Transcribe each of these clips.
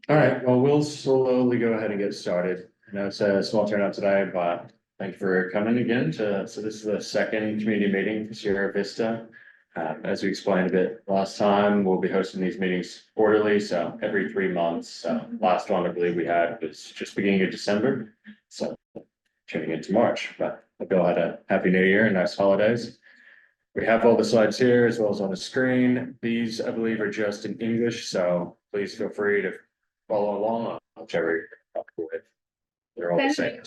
All right, well, we'll slowly go ahead and get started. I know it's a small turnout today, but thank you for coming again so this is the second community meeting for Sierra Vista. As we explained a bit last time, we'll be hosting these meetings quarterly, so every 3 months. So last one I believe we had was just beginning of December. So turning into March, but hope you all had a happy new year and nice holidays. We have all the slides here as well as on the screen. These, I believe, are just in English, so please feel free to follow along on whichever you're comfortable with. They're all the same.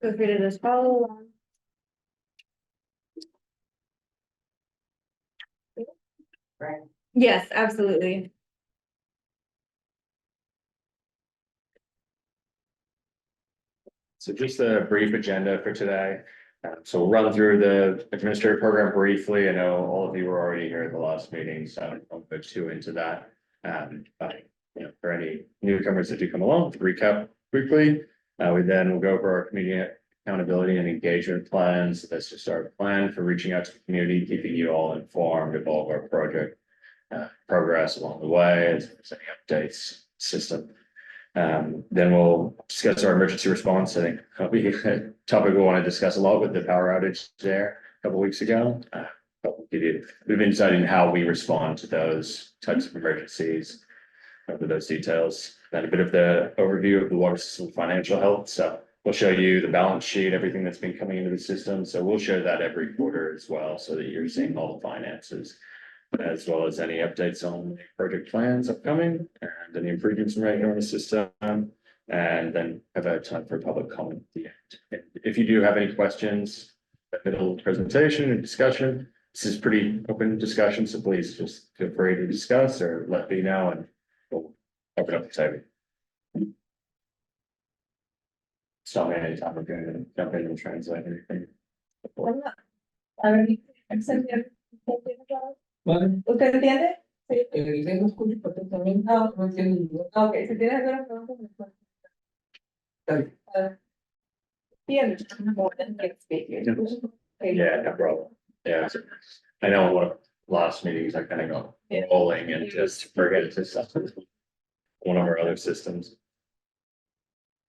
Feel free to just follow along. Right. Yes, absolutely. So just a brief agenda for today. So we'll run through the administrative program briefly. I know all of you were already here at the last meeting, so I won't go too into that. But for any newcomers that do come along, to recap quickly. We then will go over our community accountability and engagement plans. That's just our plan for reaching out to the community, keeping you all informed of all of our project progress along the way, as any updates system. Then we'll discuss our emergency response. I think probably a topic we want to discuss a lot with the power outage there a couple of weeks ago. We'll give you a bit of insight in how we respond to those types of emergencies, over those details. Then a bit of the overview of the water system financial health. So we'll show you the balance sheet, everything that's been coming into the system. So we'll show that every quarter as well, so that you're seeing all the finances, as well as any updates on the project plans upcoming and any improvements we're making on the system. And then have a time for public comment at the end. If you do have any questions, middle of the presentation and discussion, this is pretty open discussion, so please just feel free to discuss or let me know and we'll open up the table. Stop me anytime we're going to jump in and translate anything. Vale. ¿Usted entiende? Sí. Tengo escucho perfectamente. No. No entiendo. Ok, si tienes alguna pregunta, me puedes. Yeah, more than can speak. Yeah, no problem. Yeah, I know one of the last meetings I kind of got rolling and just forget to stuff. One of our other systems.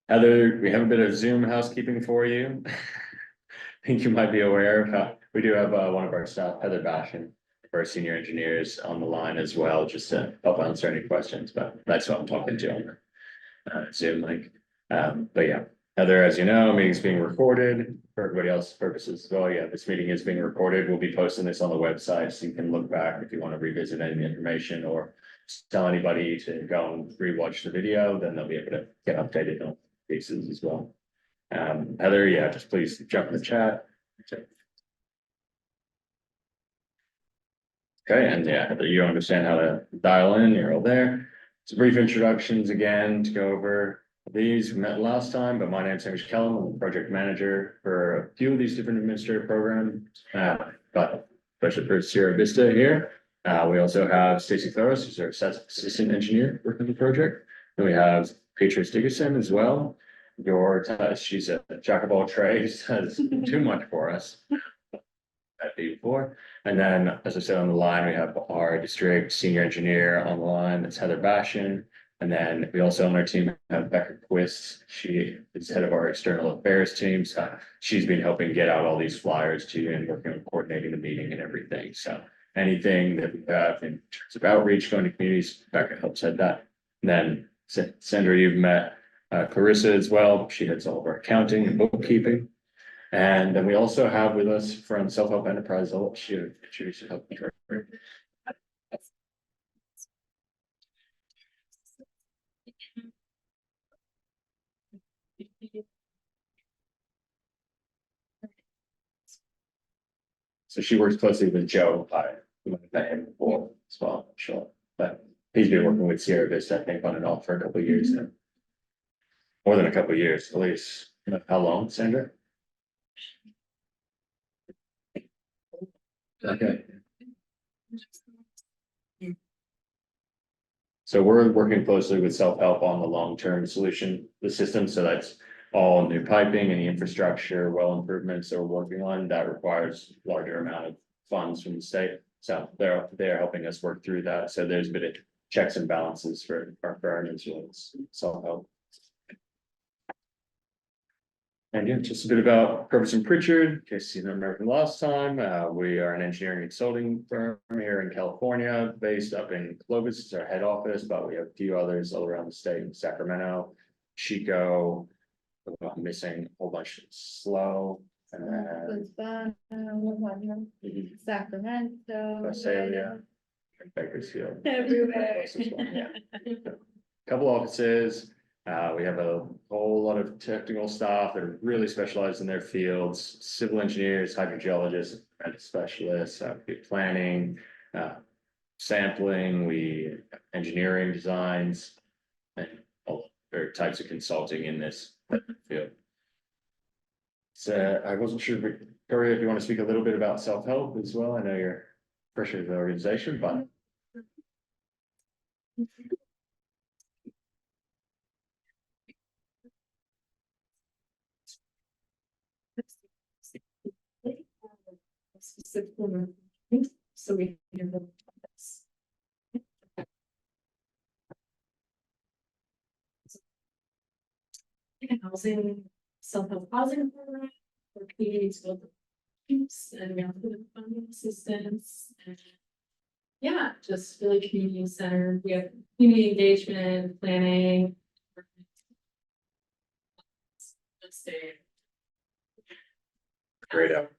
Heather, we have a bit of Zoom housekeeping for you. I think you might be aware of how we do have one of our staff, Heather Bashan, for our senior engineers on the line as well, just to help answer any questions, but that's what I'm talking to on the Zoom link. But yeah, Heather, as you know, meeting's being recorded for everybody else's purposes as well. Yeah, this meeting is being recorded. We'll be posting this on the website, so you can look back if you want to revisit any information or tell anybody to go and rewatch the video, then they'll be able to get updated on cases as well. Heather, yeah, just please jump in the chat. Okay, and yeah, Heather, you understand how to dial in, you're all there. So brief introductions again to go over these. We met last time, but my name's Hamish Kellum. I'm the project manager for a few of these different administrative programs, but especially for Sierra Vista here. We also have Stacey Thoros, who's our assistant engineer working the project. And we have Beatrice Dickerson as well. She's a jack of all trades, does too much for us. That before. And then, as I said on the line, we have our district senior engineer on the line, that's Heather Bashan. And then we also on our team have Becca Quist. She is head of our external affairs team. So she's been helping get out all these flyers to you and working on coordinating the meeting and everything. So anything that we have in terms of outreach going to communities, Becca helps head that. And then Sandra, you've met Clarissa as well. She heads all of our accounting and bookkeeping. And then we also have with us from Self-Help Enterprise, I'll let you introduce yourself. So she works closely with Joe. We met him before as well, I'm sure. But he's been working with Sierra Vista, I think, on and off for a couple of years now. More than a couple of years, at least. How long, Sandra? Okay. So we're working closely with self-help on the long-term solution, the system. So that's all new piping, any infrastructure, well improvements that we're working on, that requires larger amount of funds from the state. So they're helping us work through that. So there's a bit of checks and balances for our firm as well as self-help. And yeah, just a bit about Purvis and Pritchard, in case you don't remember from last time. We are an engineering consulting firm here in California, based up in Clovis, it's our head office, but we have a few others all around the state, in Sacramento, Chico. I'm missing a whole bunch of slow. Lisbon, Sacramento. Visalia, and Bakersfield. Everywhere. Couple offices. We have a whole lot of technical staff that are really specialized in their fields, civil engineers, hydrogeologists, specialists, planning, sampling, engineering designs, and all other types of consulting in this field. So I wasn't sure, Victoria, if you want to speak a little bit about self-help as well. I know you're fresh in the organization, but Specifically, so we can look at this. Housing, self-help housing program for communities build groups, and we also have funding assistance and. Yeah, just really community centered. We have community engagement, planning. Let's say. great out.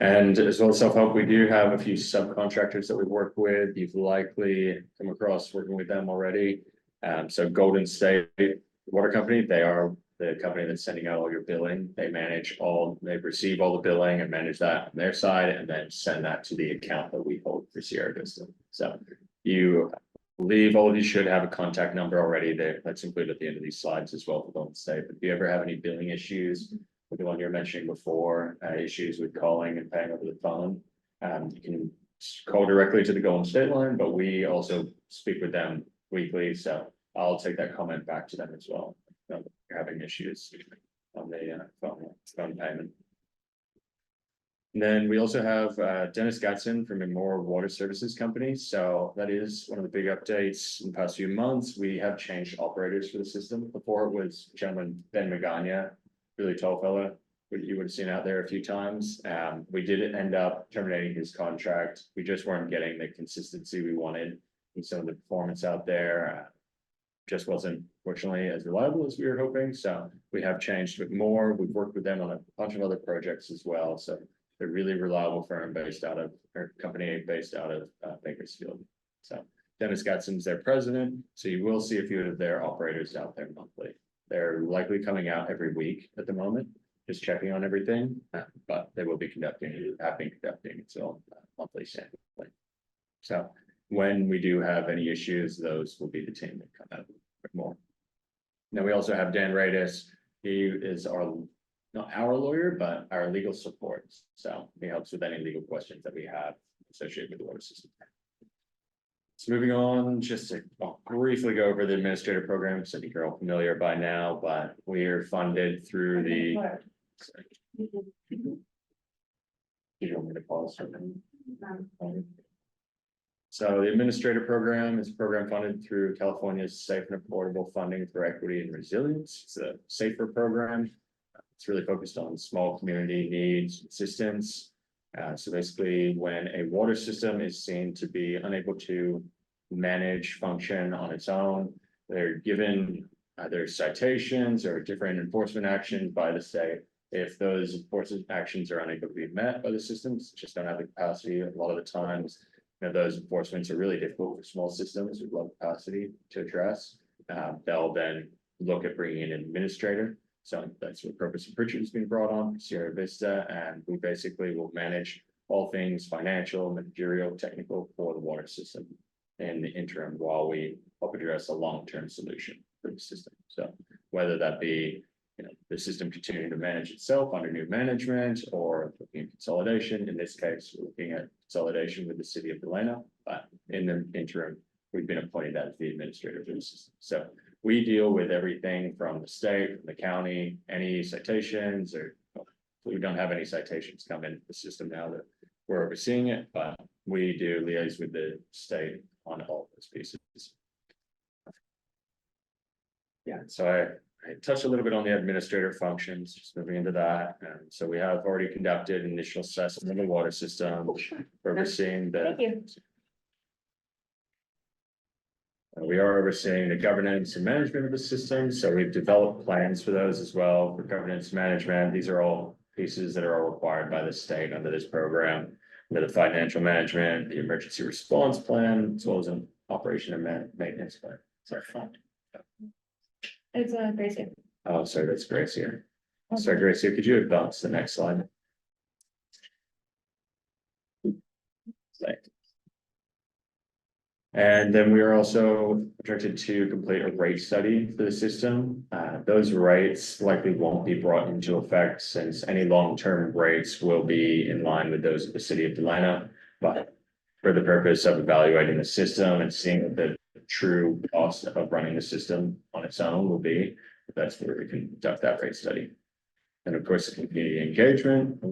And as well as self-help, we do have a few subcontractors that we work with. You've likely come across working with them already. So Golden State Water Company, they are the company that's sending out all your billing. They receive all the billing and manage that on their side, and then send that to the account that we hold for Sierra Vista. So you believe all of you should have a contact number already there. That's included at the end of these slides as well for Golden State. But if you ever have any billing issues, with the one you're mentioning before, issues with calling and paying over the phone, you can call directly to the Golden State line, but we also speak with them weekly. So I'll take that comment back to them as well. If you're having issues on the phone payment. And then we also have Dennis Gatson from Memorial Water Services Company. So that is one of the big updates in the past few months. We have changed operators for the system. Before it was gentleman Ben Magana, really tall fella, you would have seen out there a few times. We did end up terminating his contract. We just weren't getting the consistency we wanted in some of the performance out there. Just wasn't fortunately as reliable as we were hoping. So we have changed a bit more. We've worked with them on a bunch of other projects as well. So they're really reliable firm based out of, or company based out of Bakersfield. So Dennis Gatson's their president. So you will see a few of their operators out there monthly. They're likely coming out every week at the moment, just checking on everything, but they will be have been conducting until monthly sampling. So when we do have any issues, those will be the team that come out with more. Now we also have Dan Radis. He is not our lawyer, but our legal support. So he helps with any legal questions that we have associated with the water system. So moving on, just to briefly go over the administrative programs. I think you're all familiar by now, but we are funded through the. You want me to pause for a minute? So the administrative program is a program funded through California's Safe and Affordable Funding for Equity and Resilience. It's a safer program. It's really focused on small community needs assistance. So basically, when a water system is seen to be unable to manage function on its own, they're given either citations or different enforcement actions by the state. If those enforcement actions are unable to be met by the systems, just don't have the capacity. A lot of the times, those enforcements are really difficult for small systems with low capacity to address. They'll then look at bringing in an administrator. So that's what Purvis and Pritchard has been brought on, Sierra Vista, and we basically will manage all things financial, managerial, technical for the water system in the interim while we help address a long-term solution for the system. So whether that be the system continuing to manage itself under new management or looking at consolidation. In this case, we're looking at consolidation with the city of Delano, but in the interim, we've been appointed as the administrator for the system. So we deal with everything from the state, from the county, any citations or. We don't have any citations come into the system now that we're overseeing it, but we do liaise with the state on all those pieces. Yeah, so I touched a little bit on the administrator functions, just moving into that. And so we have already conducted initial assessment of the water system, overseeing the. Thank you. We are overseeing the governance and management of the system, so we've developed plans for those as well for governance management. These are all pieces that are all required by the state under this program. Under the financial management, the emergency response plan, as well as an operation and maintenance plan. Sorry, fund. It's Gracie. Oh, sorry, that's Grace here. Sorry, Grace here. Could you advance the next slide? Thanks. And then we are also projected to complete a rate study for the system. Those rates likely won't be brought into effect since any long-term rates will be in line with those of the city of Delano. But for the purpose of evaluating the system and seeing what the true cost of running the system on its own will be, that's where we can conduct that rate study. And of course, the community engagement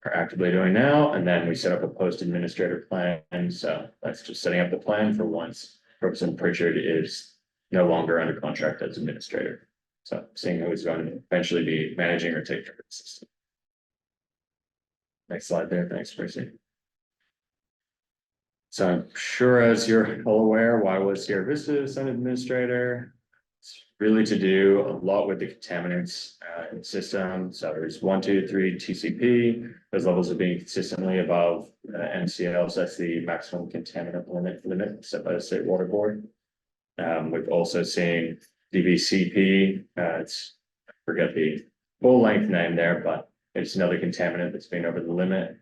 are actively doing now, and then we set up a post-administrator plan, so that's just setting up the plan for once Robeson Pritchard is no longer under contract as administrator. So seeing who is going to eventually be managing or taking care of the system. Next slide there, thanks, Percy. So I'm sure as you're all aware, why was Sierra Vista an administrator? It's really to do a lot with the contaminants in the system. So there's 1, 2, 3 TCP. Those levels are being consistently above MCL. So that's the maximum contaminant limit set by the State Water Board. We've also seen DVCP. I forget the full length name there, but it's another contaminant that's been over the limit.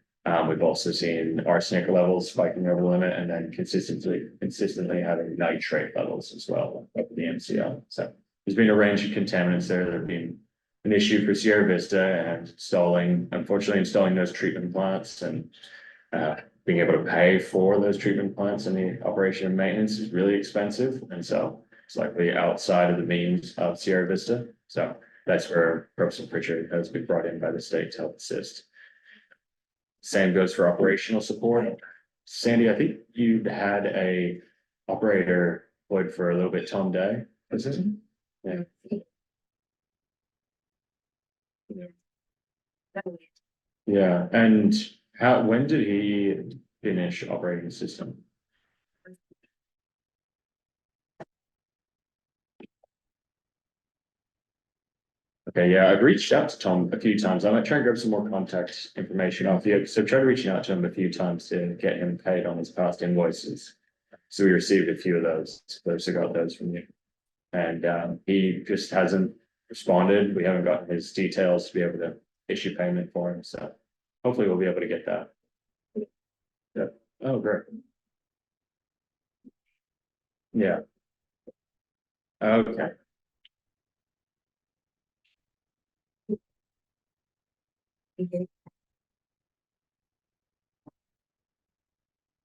We've also seen arsenic levels spiking over the limit, and then consistently having nitrate levels as well over the MCL. So there's been a range of contaminants there that have been an issue for Sierra Vista, and unfortunately installing those treatment plants and being able to pay for those treatment plants and the operation and maintenance is really expensive. And so it's likely outside of the means of Sierra Vista. So that's where Robeson Pritchard has been brought in by the state to help assist. Same goes for operational support. Sandy, I think you had a operator employed for a little bit, Tom Day. Is it? Yeah. Yeah, and when did he finish operating the system? Okay, yeah, I've reached out to Tom a few times. I might try and grab some more contact information off you. So tried reaching out to him a few times to get him paid on his past invoices. So we received a few of those. So I got those from you. And he just hasn't responded. We haven't gotten his details to be able to issue payment for him. So hopefully we'll be able to get that. Yeah. Oh, great. Yeah. Okay.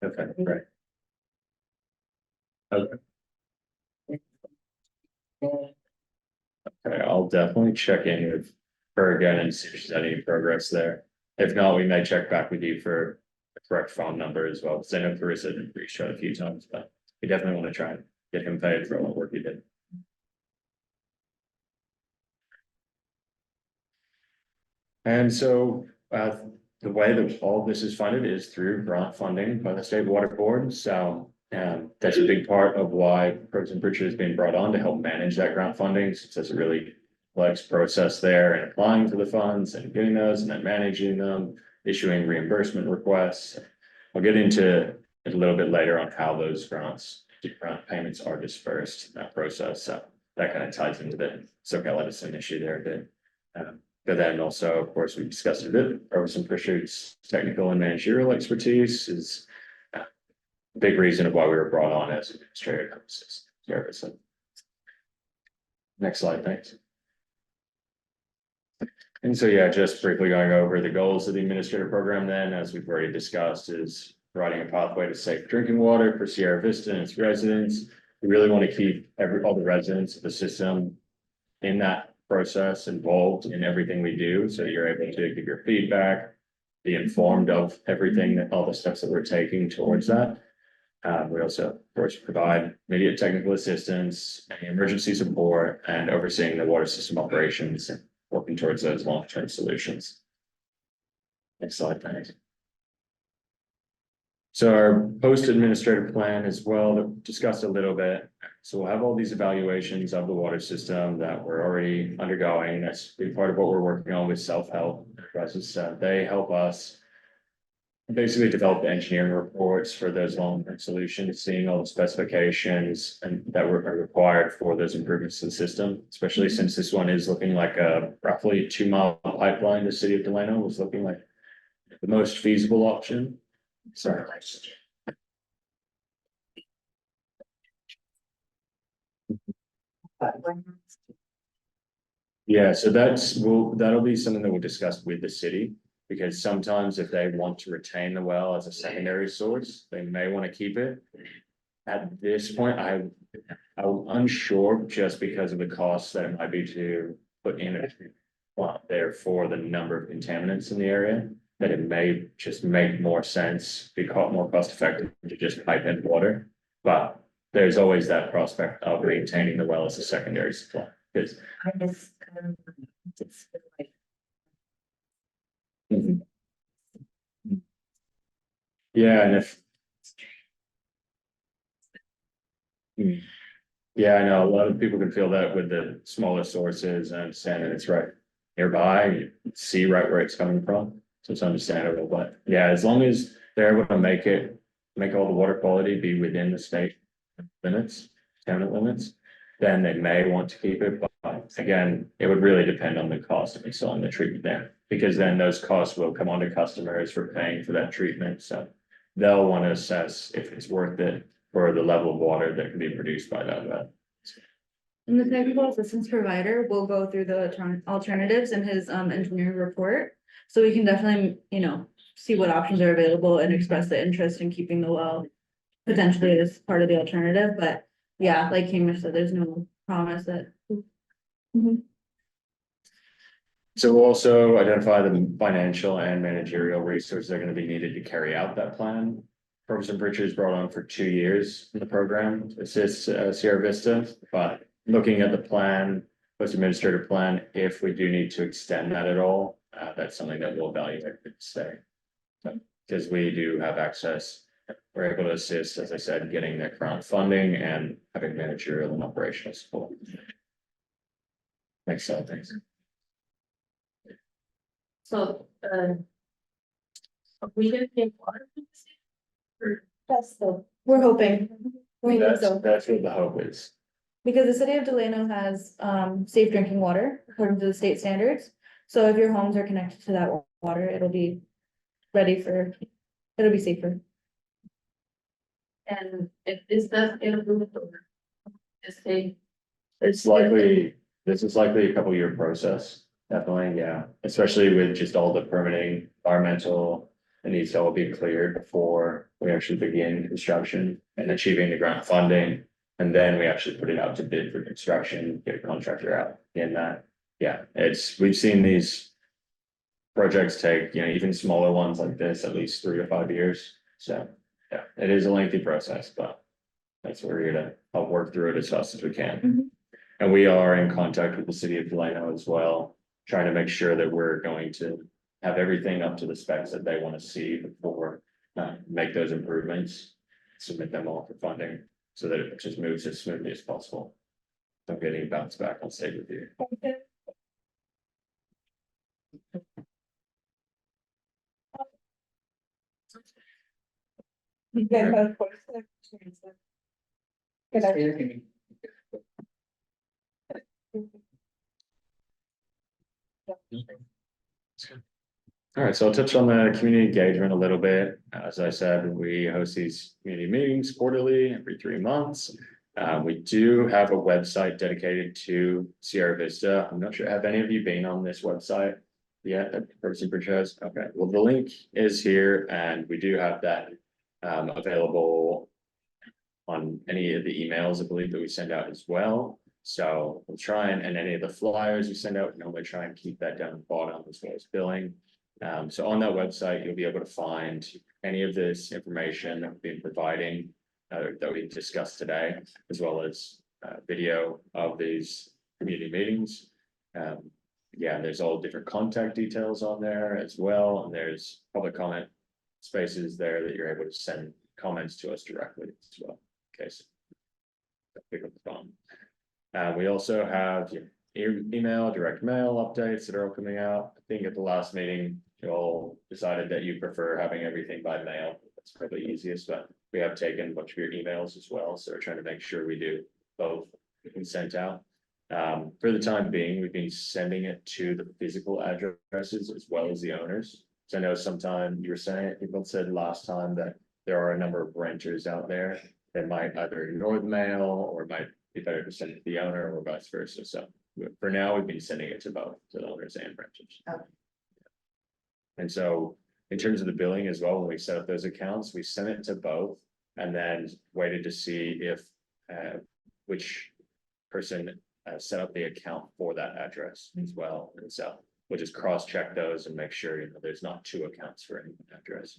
Okay, great. Okay. Okay, I'll definitely check in with her again and see if she's had any progress there. If not, we may check back with you for the correct phone number as well, because I know Carissa had reached out a few times, but we definitely want to try and get him paid for all the work he did. And so the way that all of this is funded is through grant funding by the State Water Board. So that's a big part of why Robeson Pritchard has been brought on to help manage that grant funding, since there's a really complex process there and applying for the funds and getting those and then managing them, issuing reimbursement requests. I'll get into it a little bit later on how those grant payments are dispersed in that process. So that kind of ties into the SoCal Edison issue there a bit. But then also, of course, we discussed a bit, Robeson Pritchard's technical and managerial expertise is a big reason of why we were brought on as administrative service. Next slide, thanks. And so, yeah, just briefly going over the goals of the administrative program then, as we've already discussed, is providing a pathway to safe drinking water for Sierra Vista and its residents, We really want to keep all the residents of the system in that process, involved in everything we do, so you're able to give your feedback, be informed of everything, that all the steps that we're taking towards that. We also, of course, provide immediate technical assistance, any emergency support, and overseeing the water system operations and working towards those long-term solutions. Next slide, thanks. So our post-administrative plan as well, that discussed a little bit. So we'll have all these evaluations of the water system that we're already undergoing. That's been part of what we're working on with self-help. They help us basically develop the engineering reports for those long-term solutions, seeing all the specifications and that are required for those improvements to the system, especially since this one is looking like a roughly 2-mile pipeline. The city of Delano was looking like the most feasible option. Sorry. Yeah, so that'll be something that we'll discuss with the city, because sometimes if they want to retain the well as a secondary source, they may want to keep it. At this point, I'm unsure, just because of the costs that it might be to put in a plant there for the number of contaminants in the area, that it may just make more sense, be more cost effective to just pipe in water. But there's always that prospect of maintaining the well as a secondary supply, because yeah, and if yeah, I know a lot of people can feel that with the smaller sources. I understand that it's right nearby, you see right where it's coming from, so it's understandable. But yeah, as long as they're able to make all the water quality be within the state limits, tenant limits, then they may want to keep it. But again, it would really depend on the cost of installing the treatment there, because then those costs will come onto customers for paying for that treatment. So they'll want to assess if it's worth it for the level of water that can be produced by that well. And the technical assistance provider will go through the alternatives in his engineering report. So we can definitely, see what options are available and express the interest in keeping the well potentially as part of the alternative. But yeah, like Hamish said, there's no promise that. So we'll also identify the financial and managerial resources that are going to be needed to carry out that plan. Professor Pritchard is brought on for 2 years in the program to assist Sierra Vista, but looking at the plan, post-administrative plan, if we do need to extend that at all, that's something that we'll evaluate at stay. Because we do have access, we're able to assist, as I said, getting that grant funding and having managerial and operational support. Next slide, thanks. So, we didn't pay water for this year? We're hoping. We think That's so, what the hope is. because the city of Delano has safe drinking water according to the state standards. So if your homes are connected to that water, it'll be safer. And is that improved or is they? This is likely a couple year process, definitely, yeah, especially with just all the permitting, environmental. It needs to all be cleared before we actually begin construction and achieving the grant funding. And then we actually put it out to bid for construction, get a contractor out in that. Yeah, we've seen these projects take, even smaller ones like this, at least 3 to 5 years. So yeah, it is a lengthy process, but that's where we're here to help work through it as fast as we can. And we are in contact with the city of Delano as well, trying to make sure that we're going to have everything up to the specs that they want to see before make those improvements, submit them all for funding, so that it just moves as smoothly as possible. Don't get any bounce back on state review. All right, so I'll touch on the community engagement a little bit. As I said, we host these community meetings quarterly, every 3 months. We do have a website dedicated to Sierra Vista. I'm not sure, have any of you been on this website yet? Okay, well, the link is here, and we do have that available on any of the emails, I believe, that we send out as well. So we'll try and any of the flyers we send out, normally try and keep that down at the bottom as well as billing. So on that website, you'll be able to find any of this information that we've been providing that we discussed today, as well as video of these community meetings. Yeah, there's all different contact details on there as well, and there's public comment spaces there that you're able to send comments to us directly as well. In case pick up the phone. We also have email, direct mail updates that are all coming out. I think at the last meeting, you all decided that you prefer having everything by mail. That's probably easiest, but we have taken a bunch of your emails as well, so we're trying to make sure we do both and sent out. For the time being, we've been sending it to the physical addresses as well as the owners. So I know sometime you were saying, people said last time that there are a number of renters out there that might either ignore the mail or might be better to send it to the owner or vice versa. So for now, we've been sending it to both, to the owners and renters. Okay. And so in terms of the billing as well, when we set up those accounts, we sent it to both and then waited to see if which person set up the account for that address as well. And so we'll just cross-check those and make sure, there's not two accounts for any address.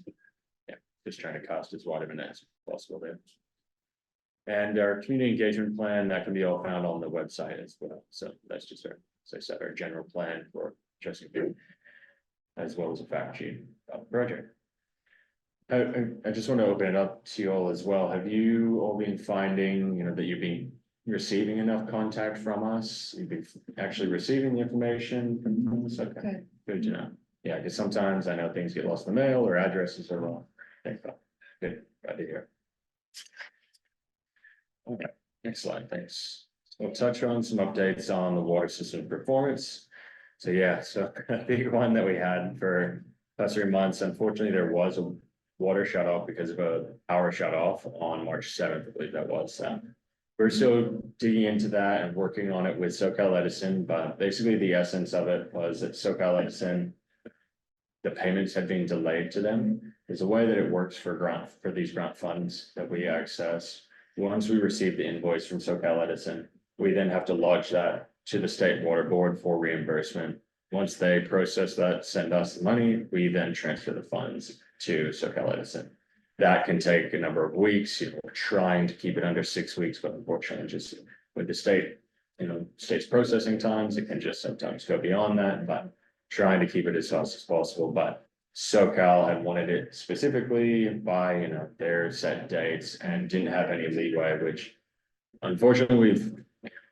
Yeah, just trying to cast as wide of a net as possible there. And our community engagement plan, that can be all found on the website as well. So that's just our, as I said, our general plan for Chesapeake, as well as a fact sheet about the project. I just want to open it up to you all as well. Have you all been finding, that you've been receiving enough contact from us? You've been actually receiving the information from us? Okay, good to know. Yeah, because sometimes I know things get lost in the mail or addresses are wrong. Good, glad to hear. Okay, next slide, thanks. So we'll touch on some updates on the water system performance. So yeah, so a big one that we had for past 3 months, unfortunately, there was a water shut off because of a power shut off on March 7th, I believe that was. We're still digging into that and working on it with SoCal Edison, but basically the essence of it was that SoCal Edison, the payments had been delayed to them. There's a way that it works for these grant funds that we access. Once we receive the invoice from SoCal Edison, we then have to lodge that to the state water board for reimbursement. Once they process that, send us the money, we then transfer the funds to SoCal Edison. That can take a number of weeks. We're trying to keep it under 6 weeks, but unfortunately, just with the state, state's processing times, it can just sometimes go beyond that, but trying to keep it as fast as possible. But SoCal had wanted it specifically by, their set dates and didn't have any leeway, which unfortunately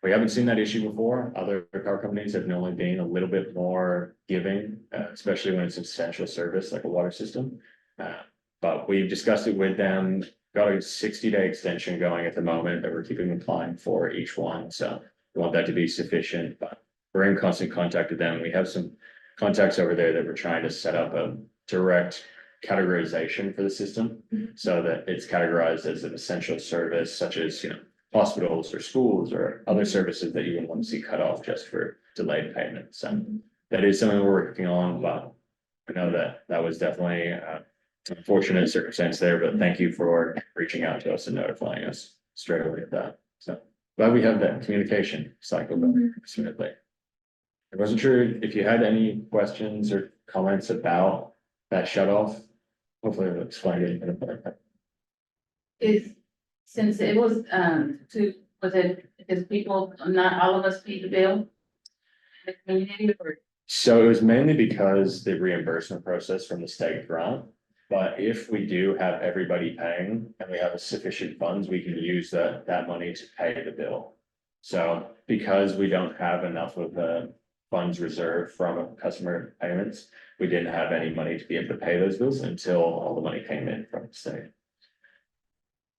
we haven't seen that issue before. Other power companies have normally been a little bit more giving, especially when it's an essential service like a water system. But we've discussed it with them, got a 60-day extension going at the moment that we're keeping applying for each one. So we want that to be sufficient, but we're in constant contact with them. We have some contacts over there that we're trying to set up a direct categorization for the system so that it's categorized as an essential service, such as, hospitals or schools or other services that you wouldn't want to see cut off just for delayed payments. And that is something we're working on, but I know that was definitely unfortunate circumstance there, but thank you for reaching out to us and notifying us straight away of that. So glad we have that communication cycle going smoothly. I wasn't sure if you had any questions or comments about that shut off. Hopefully I'll explain it in a better way. Since it was, because people, not all of us paid the bill? The community or? So it was mainly because the reimbursement process from the state grant. But if we do have everybody paying and we have sufficient funds, we can use that money to pay the bill. So because we don't have enough of the funds reserved from customer payments, we didn't have any money to be able to pay those bills until all the money came in from the state.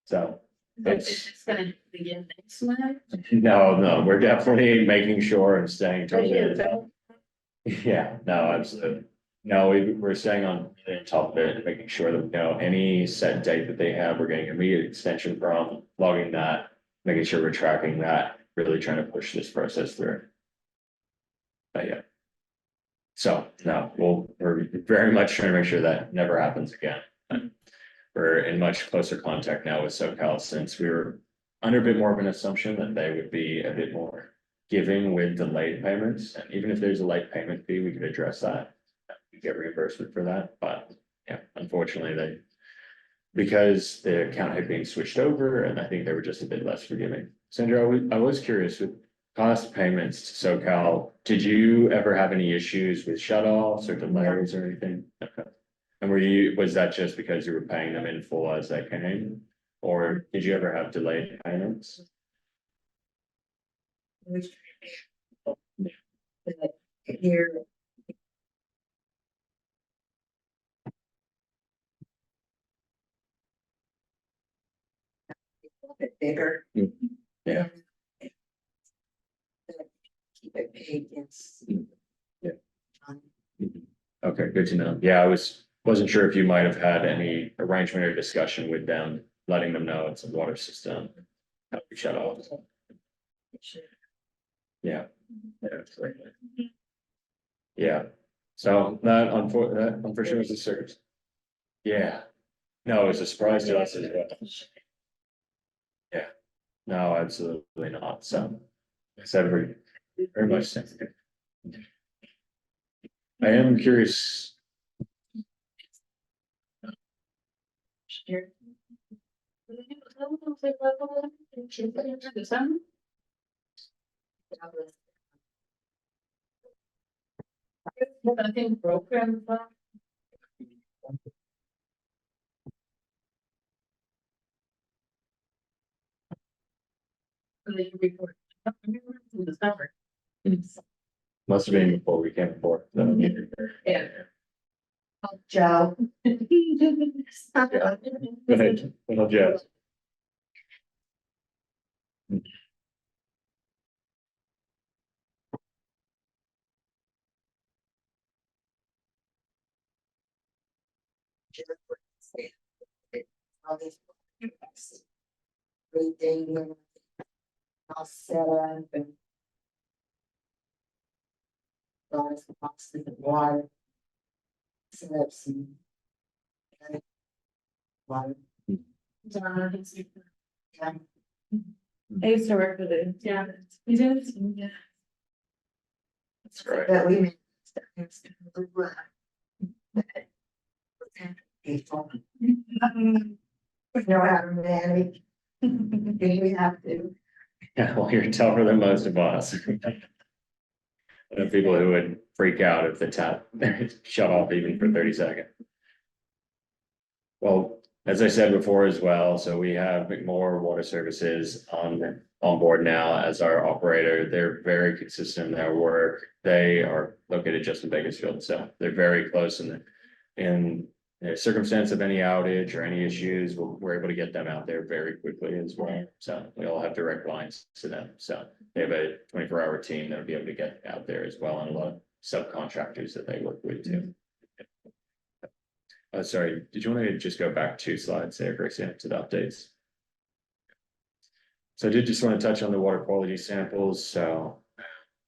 So It's gonna begin next month? no, we're definitely making sure and staying totally. Yeah, no, absolutely. No, we're staying on top of it and making sure that we know any set date that they have, we're getting immediate extension from, logging that, making sure we're tracking that, really trying to push this process through. But yeah. So no, we're very much trying to make sure that never happens again. we're in much closer contact now with SoCal since we were under a bit more of an assumption that they would be a bit more giving with delayed payments. And even if there's a late payment fee, we could address that. We get reimbursement for that, but yeah, unfortunately because the account had been switched over and I think they were just a bit less forgiving. Sandra, I was curious with past payments to SoCal, did you ever have any issues with shut-offs or delays or anything? Okay. And was that just because you were paying them in full as they came? Or did you ever have delayed payments? Here. A bit bigger. Yeah. Keep it paid, yes. Yeah. Okay, good to know. Yeah, wasn't sure if you might have had any arrangement or discussion with them, letting them know it's a water system. Have to shut off. Yeah. Yeah, absolutely. Yeah, so that unfortunately was a service. Yeah, no, it was a surprise to us as well. Yeah, no, absolutely not, so. I said very much sensitive. I am curious. I think program. Report. In the summer. Must have been before we came forth. Yeah. Joe. Go ahead, well, Jeff. All these. Everything. All set up and. Guys, boxes of water. Set up some. Water, yeah. I used to work with it. Yeah, we did, yeah. That's right. That we made. People. We know how to manage. We have to. Yeah, well, you're tougher than most of us. The people who would freak out if the tap shut off even for 30 seconds. Well, as I said before as well, so we have more water services on board now as our operator. They're very consistent in their work. They are located just in Bakersfield, so they're very close in the circumstance of any outage or any issues, we're able to get them out there very quickly as well. So we all have direct lines to them. So they have a 24-hour team that'll be able to get out there as well, and a lot of subcontractors that they work with too. Sorry, did you want to just go back 2 slides there, Gracie, to the updates? So I did just want to touch on the water quality samples. So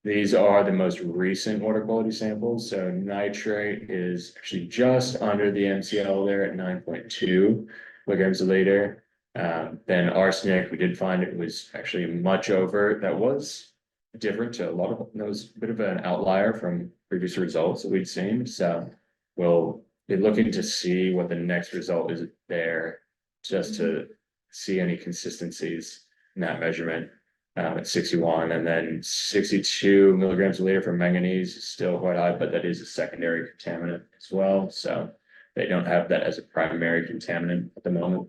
these are the most recent water quality samples. So nitrate is actually just under the MCL there at 9.2 milligrams a liter. Then arsenic, we did find it was actually much over. That was different to a lot of, that was a bit of an outlier from previous results that we'd seen. So we'll be looking to see what the next result is there, just to see any consistencies in that measurement. At 61, and then 62 milligrams a liter for manganese is still quite high, but that is a secondary contaminant as well. So they don't have that as a primary contaminant at the moment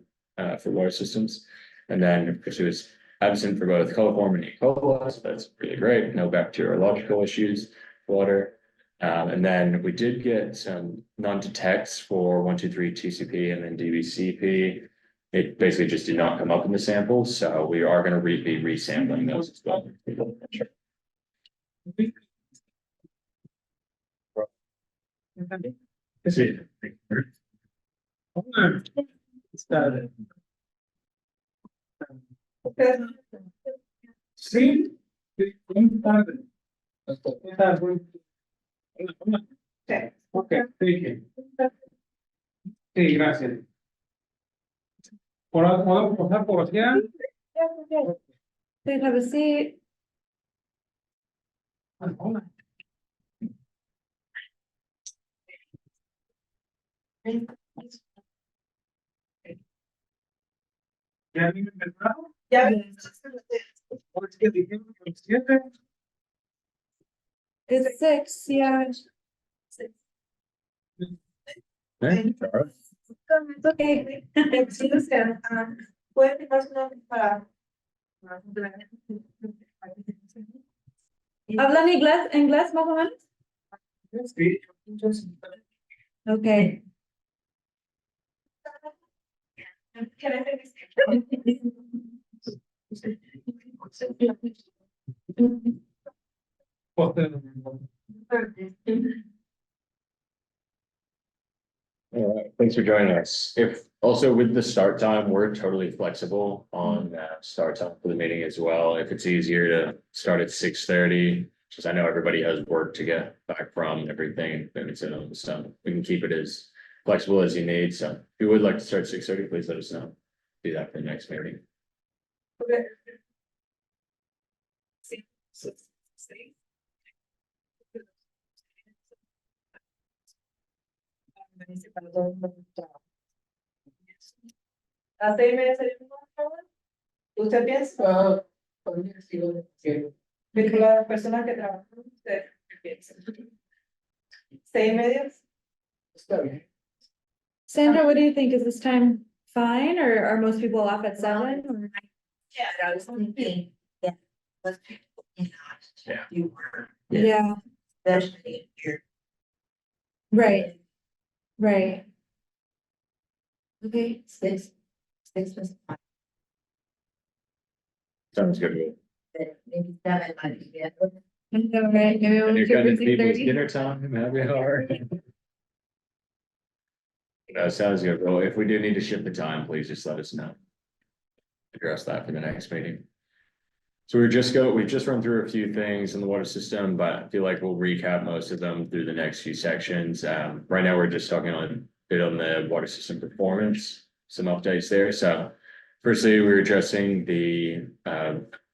for water systems. And then of course it was absent for both coliform and E. coli, so that's really great. No bacteriological issues, water. And then we did get some non-detects for 1,2,3 TCP and then DBCP. It basically just did not come up in the samples, so we are going to be resampling those as well. Sí. Ok, thank you. Sí, gracias. ¿Podemos pasar por allá? Please have a seat. ¿Ya viene temprano? Ya. ¿O es que dijimos que los 7? It's 6, yeah. It's okay. Puede fijar su nombre para. ¿Hablan inglés más o menos? Sí. Okay. All right, thanks for joining us. If also with the start time, we're totally flexible on start time for the meeting as well. If it's easier to start at 6:30, because I know everybody has work to get back from and everything, then it's in stuff. We can keep it as flexible as you need. So if you would like to start 6:30, please let us know. Do that for the next meeting. ¿A 6:30 sería mejor? ¿Usted piensa? De que las personas que trabajan, ¿usted qué piensa? 6:30. Está bien. Sandra, what do you think? Is this time fine or are most people off at 7? or- Yeah, I was thinking, yeah. Let's pick, Yeah. You were, Yeah, especially here. right, right. Okay, Six was fine, Sounds good. but maybe 7 might be better. I know, right? Maybe we'll And you're shoot for cutting people's 6:30. dinner time, happy hour. Sounds good. Well, if we do need to shift the time, please just let us know. Address that for the next meeting. So we've just run through a few things in the water system, but I feel like we'll recap most of them through the next few sections. Right now, we're just talking on a bit on the water system performance, some updates there. So firstly, we're addressing the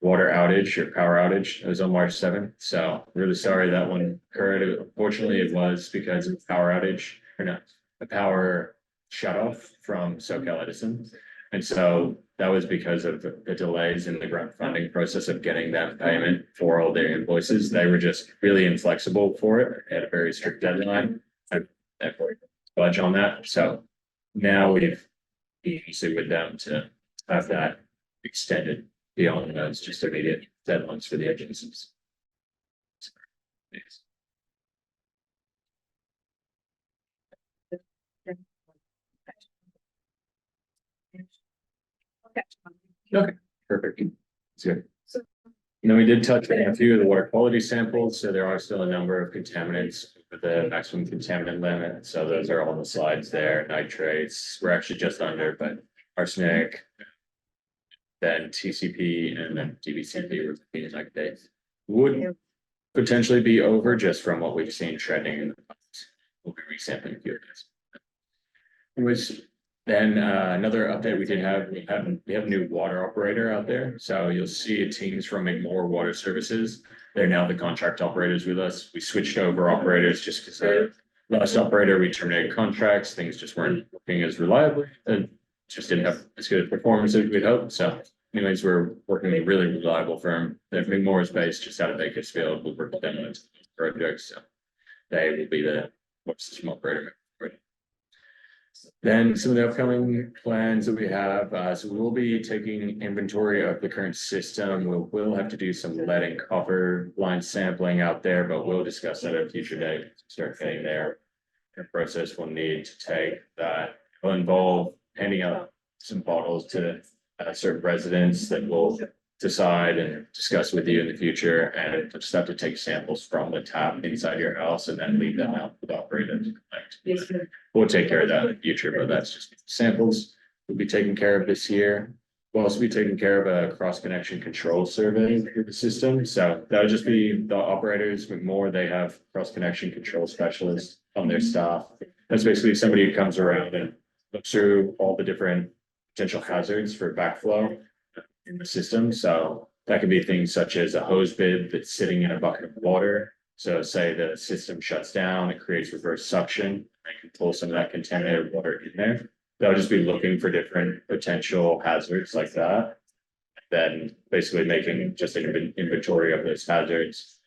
water outage or power outage. It was on March 7th. So really sorry that one occurred. Unfortunately, it was because of power outage or not, a power shut off from SoCal Edison. And so that was because of the delays in the grant funding process of getting that payment for all their invoices. They were just really inflexible for it, had a very strict deadline. Therefore, budge on that. So now we've easy with them to have that extended beyond those just immediate deadlines for the agencies. Thanks. Okay, perfect. That's good. You know, we did touch on a few of the water quality samples, so there are still a number of contaminants with the maximum contaminant limit. So those are all on the slides there. Nitrates, we're actually just under, but arsenic, then TCP and then DBCP were being like they would potentially be over just from what we've seen trending in the past. We'll be resampling a few of those. Anyways, then another update we have a new water operator out there. So you'll see teams from McMoore Water Services. They're now the contract operators with us. We switched over operators just because the last operator, we terminated contracts, things just weren't working as reliably and just didn't have as good a performance as we'd hoped. So anyways, we're working with a really reliable firm. That McMoore is based just out of Bakersfield. We'll work with them on projects. So they will be the water system operator. Then some of the upcoming plans that we have, so we will be taking inventory of the current system. We'll have to do some lead and copper line sampling out there, but we'll discuss that at a future date. Start getting there. The process will need to take that. Will involve handing out some bottles to certain residents that will decide and discuss with you in the future, and just have to take samples from the tap inside your house and then leave them out for the operator to collect. We'll take care of that in the future, but that's just samples will be taken care of this year. We'll also be taking care of a cross connection control survey for the system. So that would just be the operators with more. They have cross connection control specialists on their staff. That's basically somebody who comes around and looks through all the different potential hazards for backflow in the system. So that could be things such as a hose bib that's sitting in a bucket of water. So say the system shuts down, it creates reverse suction, and can pull some of that contaminated water in there. They'll just be looking for different potential hazards like that. Then basically making just an inventory of those hazards.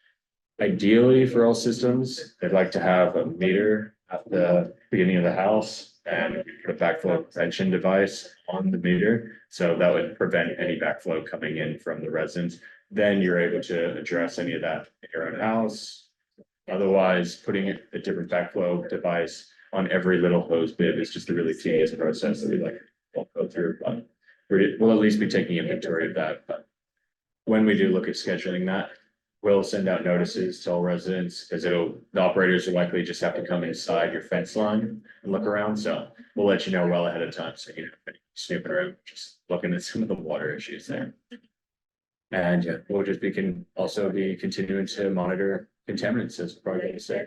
Ideally, for all systems, they'd like to have a meter at the beginning of the house and put a backflow prevention device on the meter. So that would prevent any backflow coming in from the residents. Then you're able to address any of that in your own house. Otherwise, putting a different backflow device on every little hose bib is just a really tedious process that we like won't go through, but we'll at least be taking inventory of that. But when we do look at scheduling that, we'll send out notices to all residents because the operators will likely just have to come inside your fence line and look around. So we'll let you know well ahead of time. So you know, snooping around, just looking at some of the water issues there. And yeah, we'll just also be continuing to monitor contaminants as part of the say.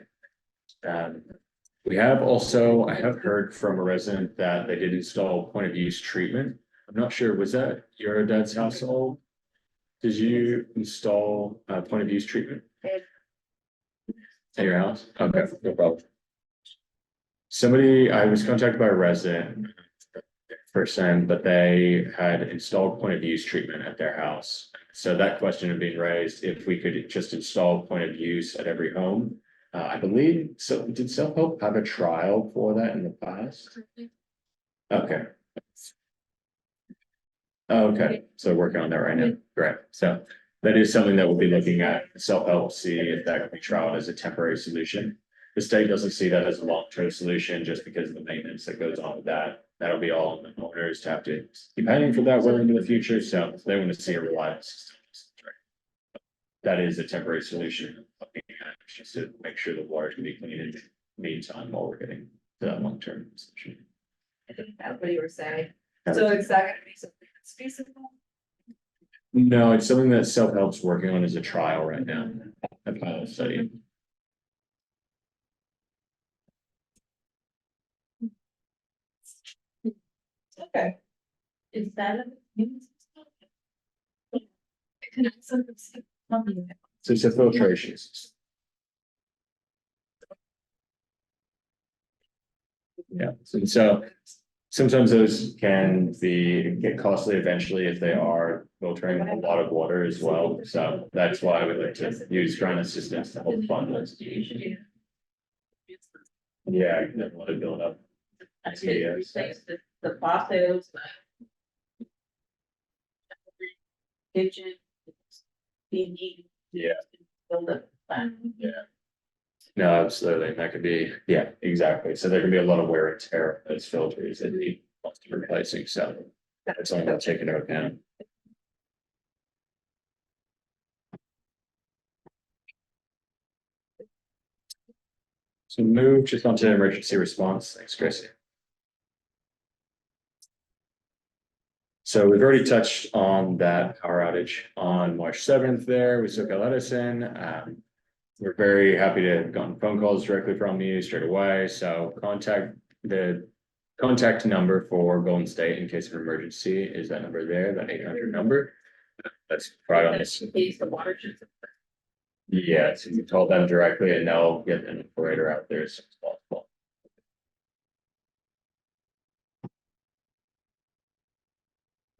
We have also, I have heard from a resident that they did install point of use treatment. I'm not sure, was that your dad's household? Did you install point of use treatment? At your house? Okay, no problem. I was contacted by a resident first time, but they had installed point of use treatment at their house. So that question had been raised, if we could just install point of use at every home. I believe, so did self-help have a trial for that in the past? Okay. Okay, so working on that right now, great, so that is something that we'll be looking at, self-help, see if that can be trialed as a temporary solution. The state doesn't see that as a long-term solution just because of the maintenance that goes on with that. That'll be all on the owners to have to keep paying for that well into the future, so they want to see a reliable system. That is a temporary solution, just to make sure the water can be clean in the meantime while we're getting to that long-term solution. I think that's what you were saying. So is that gonna be something that's feasible? No, it's something that self-help's working on as a trial right now, a pilot study. Okay. Is that a? Can I sort of say something? So it's a filtration system. Yeah, so sometimes those can get costly eventually if they are filtering a lot of water as well. So that's why we like to use grant assistance to help fund this. Yeah, you can let it build up. I could replace the faucets. Kitchen. Yeah. Build up. Yeah. No, absolutely. That could be, yeah, exactly. So there can be a lot of wear and tear of those filters that need replacing. So that's something I'll take into account. So move just onto emergency response. Thanks, Chrissy. So we've already touched on that power outage on March 7th there with SoCal Edison. We're very happy to have gotten phone calls directly from you straight away. So the contact number for Golden State in case of emergency is that number there, that 800 number. That's right on this. Yeah, so you call them directly and they'll get an operator out there as soon as possible.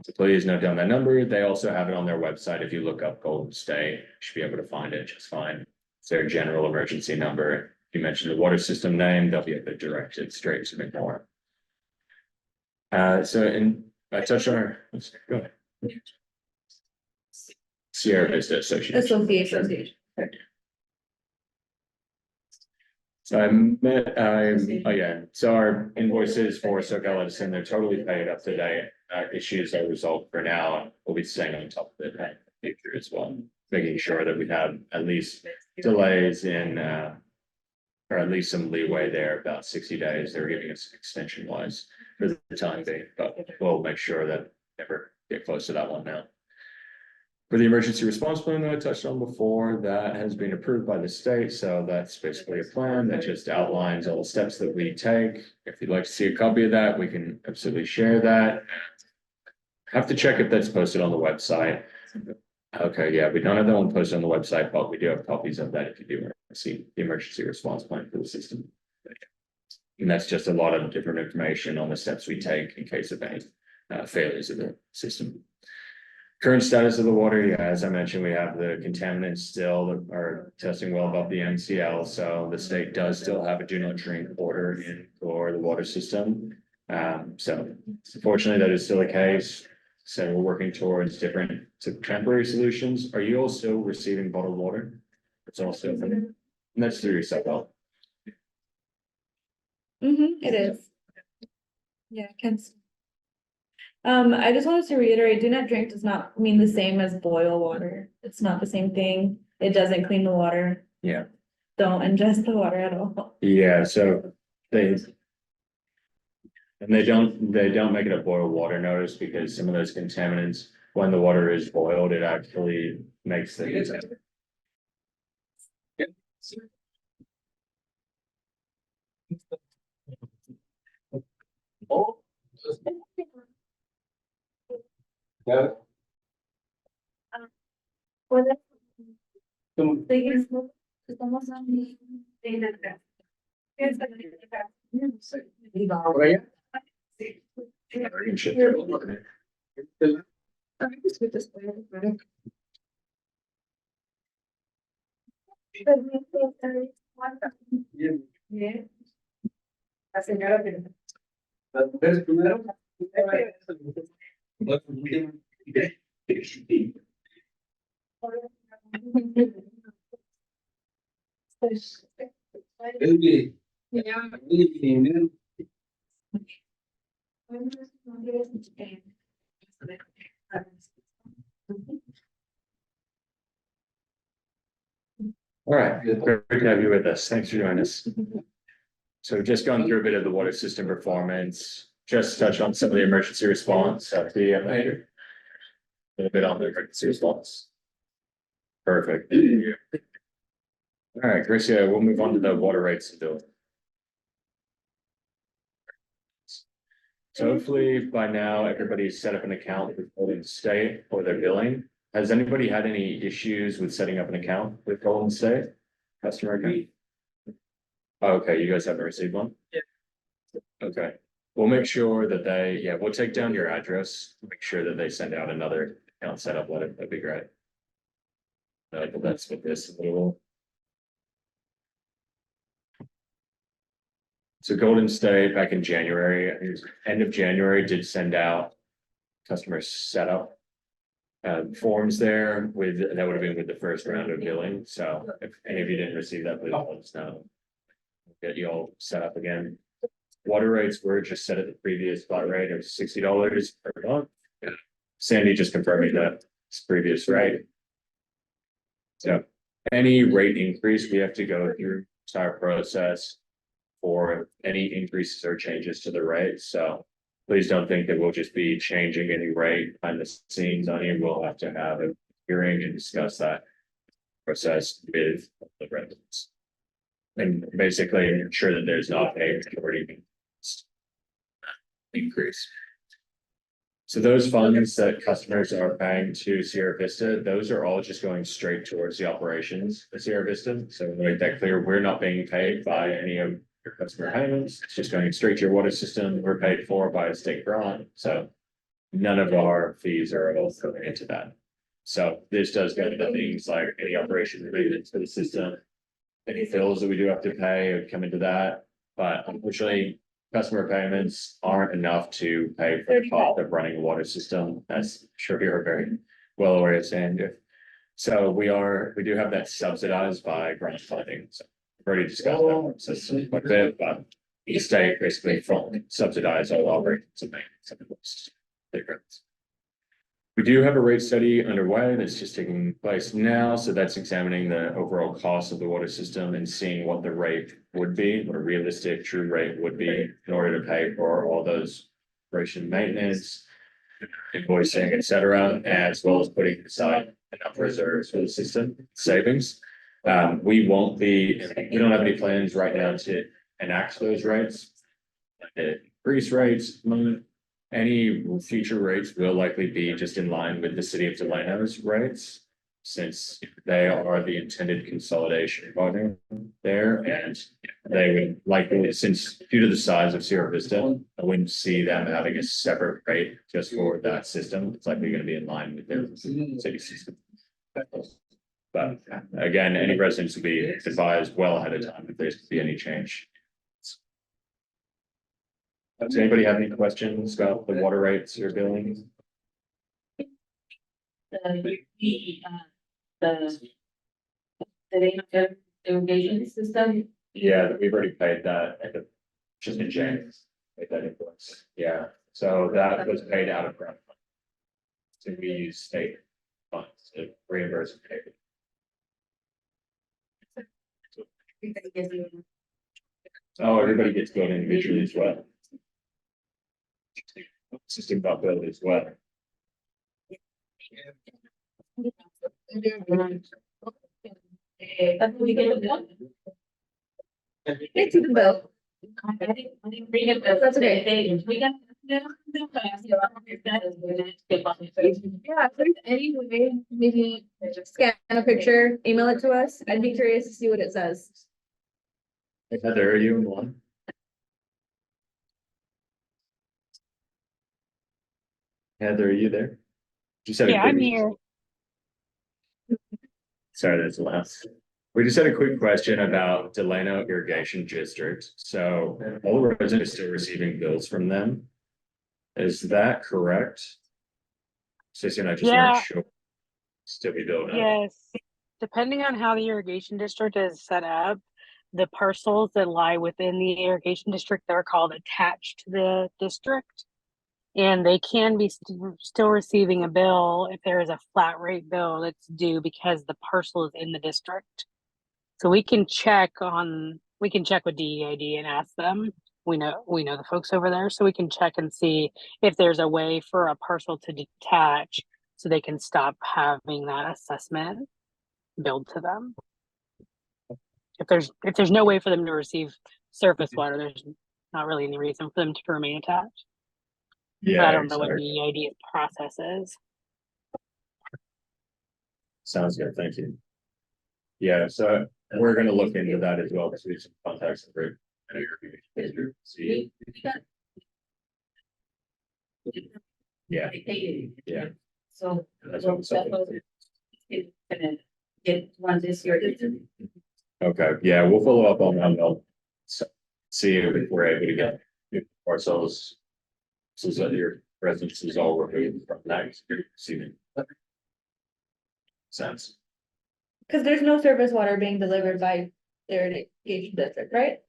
So please note down that number. They also have it on their website. If you look up Golden State, you should be able to find it just fine. It's their general emergency number. If you mention the water system name, they'll be able to direct it straight to McMorran. I touched on our, go ahead. Sierra Vista Association. So so our invoices for SoCal Edison, they're totally paid up to date. Issues are resolved for now. We'll be staying on top of it in the future as well, making sure that we have at least delays in, or at least some leeway there, about 60 days. They're giving us extension wise for the time being, but we'll make sure that never get close to that one now. For the emergency response plan that I touched on before, that has been approved by the state. So that's basically a plan that just outlines all the steps that we take. If you'd like to see a copy of that, we can absolutely share that. Have to check if that's posted on the website. Okay, yeah, we don't have that one posted on the website, but we do have copies of that if you do see the emergency response plan for the system. And that's just a lot of different information on the steps we take in case of any failures of the system. Current status of the water, yeah, as I mentioned, we have the contaminants still that are testing well above the MCL, so the state does still have a do not drink order in for the water system. So unfortunately, that is still the case. So we're working towards different temporary solutions. Are you also receiving bottled water? It's also, and that's through your sub. It is. Yeah, can. I just wanted to reiterate, do not drink does not mean the same as boil water. It's not the same thing. It doesn't clean the water. Yeah. Don't ingest the water at all. Yeah, so they. And they don't make it a boil water notice because some of those contaminants, when the water is boiled, it actually makes things. Oh. Yeah. Por allá. La señora que. Las mujeres primero. All right, great to have you with us. Thanks for joining us. So we've just gone through a bit of the water system performance, just touch on some of the emergency response, later. A little bit on the emergency response. Perfect. All right, Gracia, we'll move on to the water rights bill. So hopefully by now, everybody's set up an account with Golden State for their billing. Has anybody had any issues with setting up an account with Golden State? Customer account? Okay, you guys haven't received one? Yeah. Okay, we'll make sure that we'll take down your address, make sure that they send out another account setup letter, that'd be great. But that's with this little. So Golden State back in January, I think it was end of January, did send out customer setup forms there that would have been with the first round of billing. So if any of you didn't receive that, please let us know. Get you all set up again. Water rates were just set at the previous spot rate of $60 per month. Sandy just confirming that it's previous rate. So any rate increase, we have to go through the entire process for any increases or changes to the rate. So please don't think that we'll just be changing any rate behind the scenes on you. We'll have to have a hearing and discuss that process with the residents. And basically ensure that there's not a majority increase. So those funds that customers are paying to Sierra Vista, those are all just going straight towards the operations of Sierra Vista. So to make that clear, we're not being paid by any of your customer payments. It's just going straight to your water system. We're paid for by a state grant. So none of our fees are all going into that. So this does go to things like any operation related to the system. Any bills that we do have to pay would come into that, but unfortunately, customer payments aren't enough to pay for the cost of running a water system. As I'm sure you're very well aware of, Sandy. So we do have that subsidized by grant funding. So we've already discussed that process quite a bit, but the state basically subsidize all operations and maintenance. We do have a rate study underway that's just taking place now. So that's examining the overall cost of the water system and seeing what the rate would be, what a realistic true rate would be in order to pay for all those operation maintenance, invoicing, et cetera, as well as putting aside enough reserves for the system savings. We don't have any plans right now to enact those rates. Increase rates, any future rates will likely be just in line with the city of Delano's rates. Since they are the intended consolidation partner there, and they would likely, since due to the size of Sierra Vista, I wouldn't see them having a separate rate just for that system. It's likely gonna be in line with their city system. But again, any residents will be advised well ahead of time if there's to be any change. Does anybody have any questions about the water rates or billing? The irrigation system, Yeah, we've already paid that at the, just in January, paid that invoice, yeah, so that was paid out of grant. Fund. So we use state funds to reimburse and pay. Oh, everybody gets billed individually as well. System got billed as well. we get the bill. It's the bill. I didn't bring it, but That's okay. we got. Yeah, if there's any way, maybe scan a picture, email it to us. I'd be curious to see what it says. Hey, Heather, are you in one? Heather, are you there? Just had a Yeah, I'm quick- here. Sorry, that's loud. We just had a quick question about Delano Irrigation District. So all the residents are still receiving bills from them. Is that correct? Ceci and I just Yeah. weren't sure. Still be billed. Yes. Depending on how the irrigation district is set up, the parcels that lie within the irrigation district, they're called attached to the district. And they can be still receiving a bill if there is a flat rate bill that's due because the parcel is in the district. So we can check with DEID and ask them. We know the folks over there, so we can check and see if there's a way for a parcel to detach so they can stop having that assessment billed to them. If there's no way for them to receive surface water, there's not really any reason for them to remain attached. But Yeah, I don't know what exactly. DEID's process is. Sounds good, thank you. Yeah, so we're gonna look into that as well, because we have some contacts in group. See, yeah, yeah. So. That's what I'm saying. It's gonna get one this year. Okay, yeah, we'll follow up on that. I'll see if we're able to get ourselves. So that your presence is all removed from that season. Sense. Cause there's no surface water being delivered by their irrigation district, right?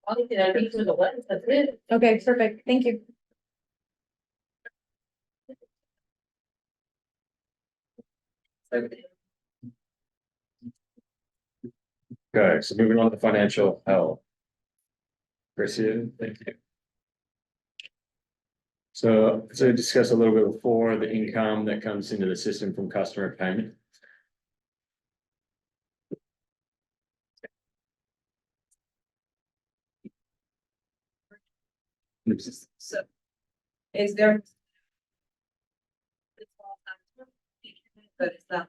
Only thing I think through the lens, that's it. Okay, perfect. Thank you. Okay, so moving on to financial health. Chrissy, thank you. So discuss a little bit before the income that comes into the system from customer payment. So, is there? But it's not.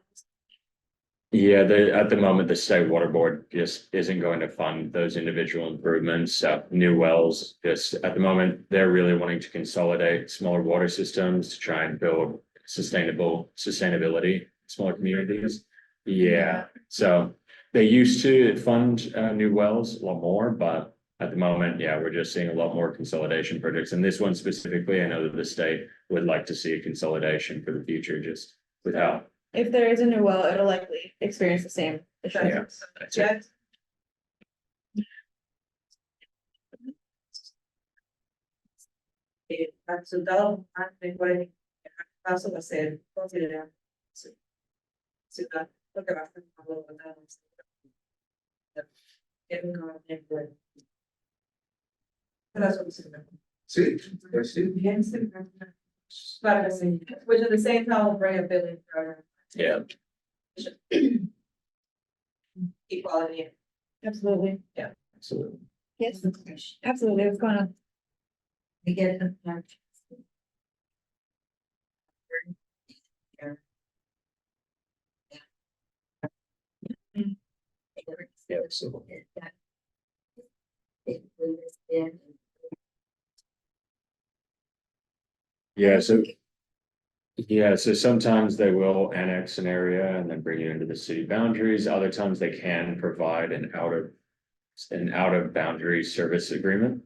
Yeah, at the moment, the state water board just isn't going to fund those individual improvements, new wells. Just at the moment, they're really wanting to consolidate smaller water systems to try and build sustainability, smaller communities. Yeah, so they used to fund new wells a lot more, but at the moment, yeah, we're just seeing a lot more consolidation projects. And this one specifically, I know that the state would like to see a consolidation for the future, just without. If there is a new well, it'll likely experience the same issue. Yeah. That's it. Resultado antes puede paso va a ser considerar ciudad lo que va a hacer Sí, pues sí. Para que sí, which at the same time will bring a billing program. Yeah. Equality. Absolutely. Absolutely. Yes, absolutely. What's going on? We get the. Yeah, so. Yeah, so. Yeah, so sometimes they will annex an area and then bring you into the city boundaries. Other times they can provide an out of boundary service agreement.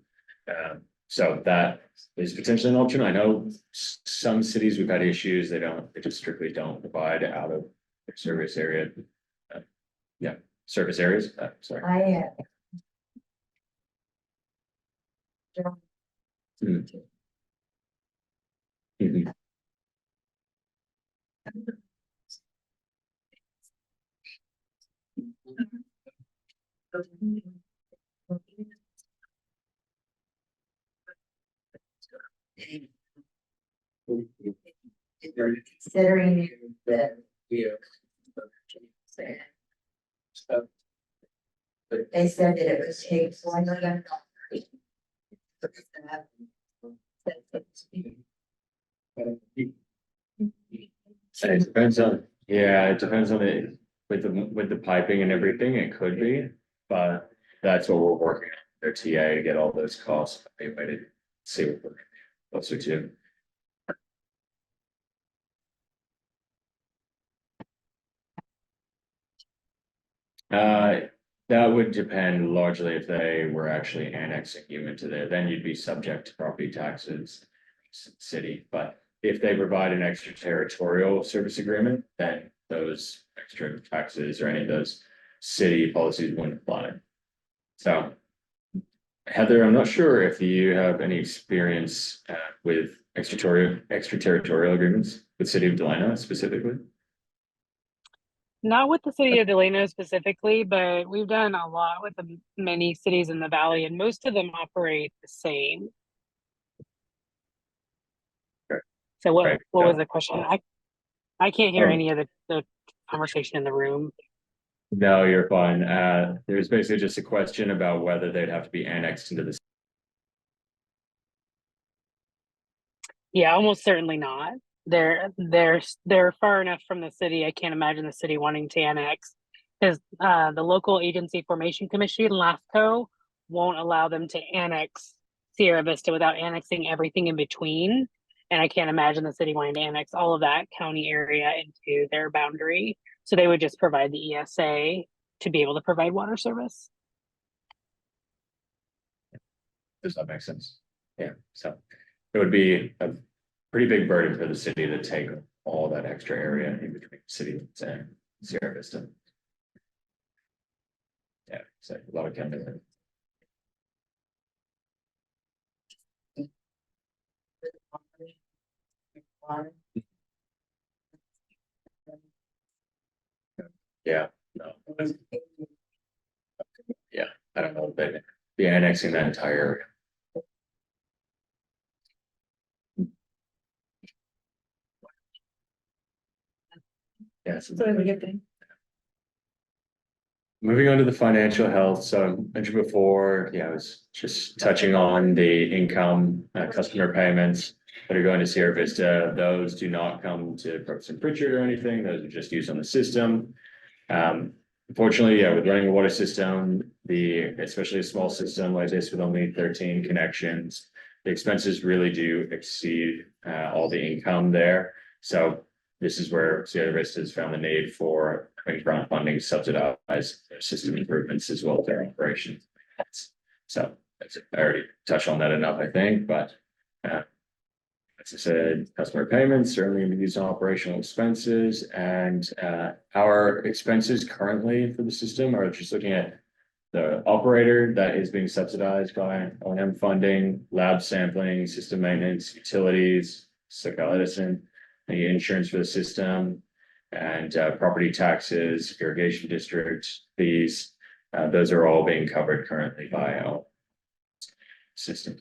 So that is potentially an option. I know some cities we've had issues. They just strictly don't provide out of their service area. Yeah, service areas. Sorry. I. Mhm. Considering that. They said that it would take $4 million. It depends on, yeah, it depends on it, with the piping and everything, it could be, but that's what we're working on, their TA to get all those costs evaluated. See what we're closer to. That would depend largely if they were actually annexing you into there, then you'd be subject to property taxes. City, but if they provide an extraterritorial service agreement, then those extra taxes or any of those city policies wouldn't apply. So. Heather, I'm not sure if you have any experience with extraterritorial agreements with City of Delano specifically. Not with the city of Delano specifically, but we've done a lot with the many cities in the valley, and most of them operate the same. Okay. So what Right. what So, was the question? I can't hear um, any of the conversation in the room. no, you're fine. There's basically just a question about whether they'd have to be annexed into the. Yeah, almost certainly not. They're far enough from the city. I can't imagine the city wanting to annex because the local agency formation commission, LAFCO, won't allow them to annex Sierra Vista without annexing everything in between. And I can't imagine the city wanting to annex all of that county area into their boundary. So they would just provide the ESA to be able to provide water service. Does that make sense? Yeah, so it would be a pretty big burden for the city to take all that extra area in between city and Sierra Vista. Yeah, so a lot of chemicals. Yeah, no. Yeah, I don't know, but be annexing that entire. Yeah, so So we get the. moving on to the financial health, so I mentioned before, yeah, I was just touching on the income, customer payments that are going to Sierra Vista. Those do not come to Crooks and Pritchard or anything, those are just used on the system. Unfortunately, yeah, with running a water system, especially a small system like this with only 13 connections, the expenses really do exceed all the income there. So this is where Sierra Vista has found the need for grant funding to subsidize their system improvements as well as their operations. So I already touched on that enough, I think, but as I said, customer payments certainly used on operational expenses, and our expenses currently for the system are just looking at the operator that is being subsidized by O&M funding, lab sampling, system maintenance, utilities, Socal Edison, the insurance for the system, and property taxes, irrigation district fees. Those are all being covered currently by our system.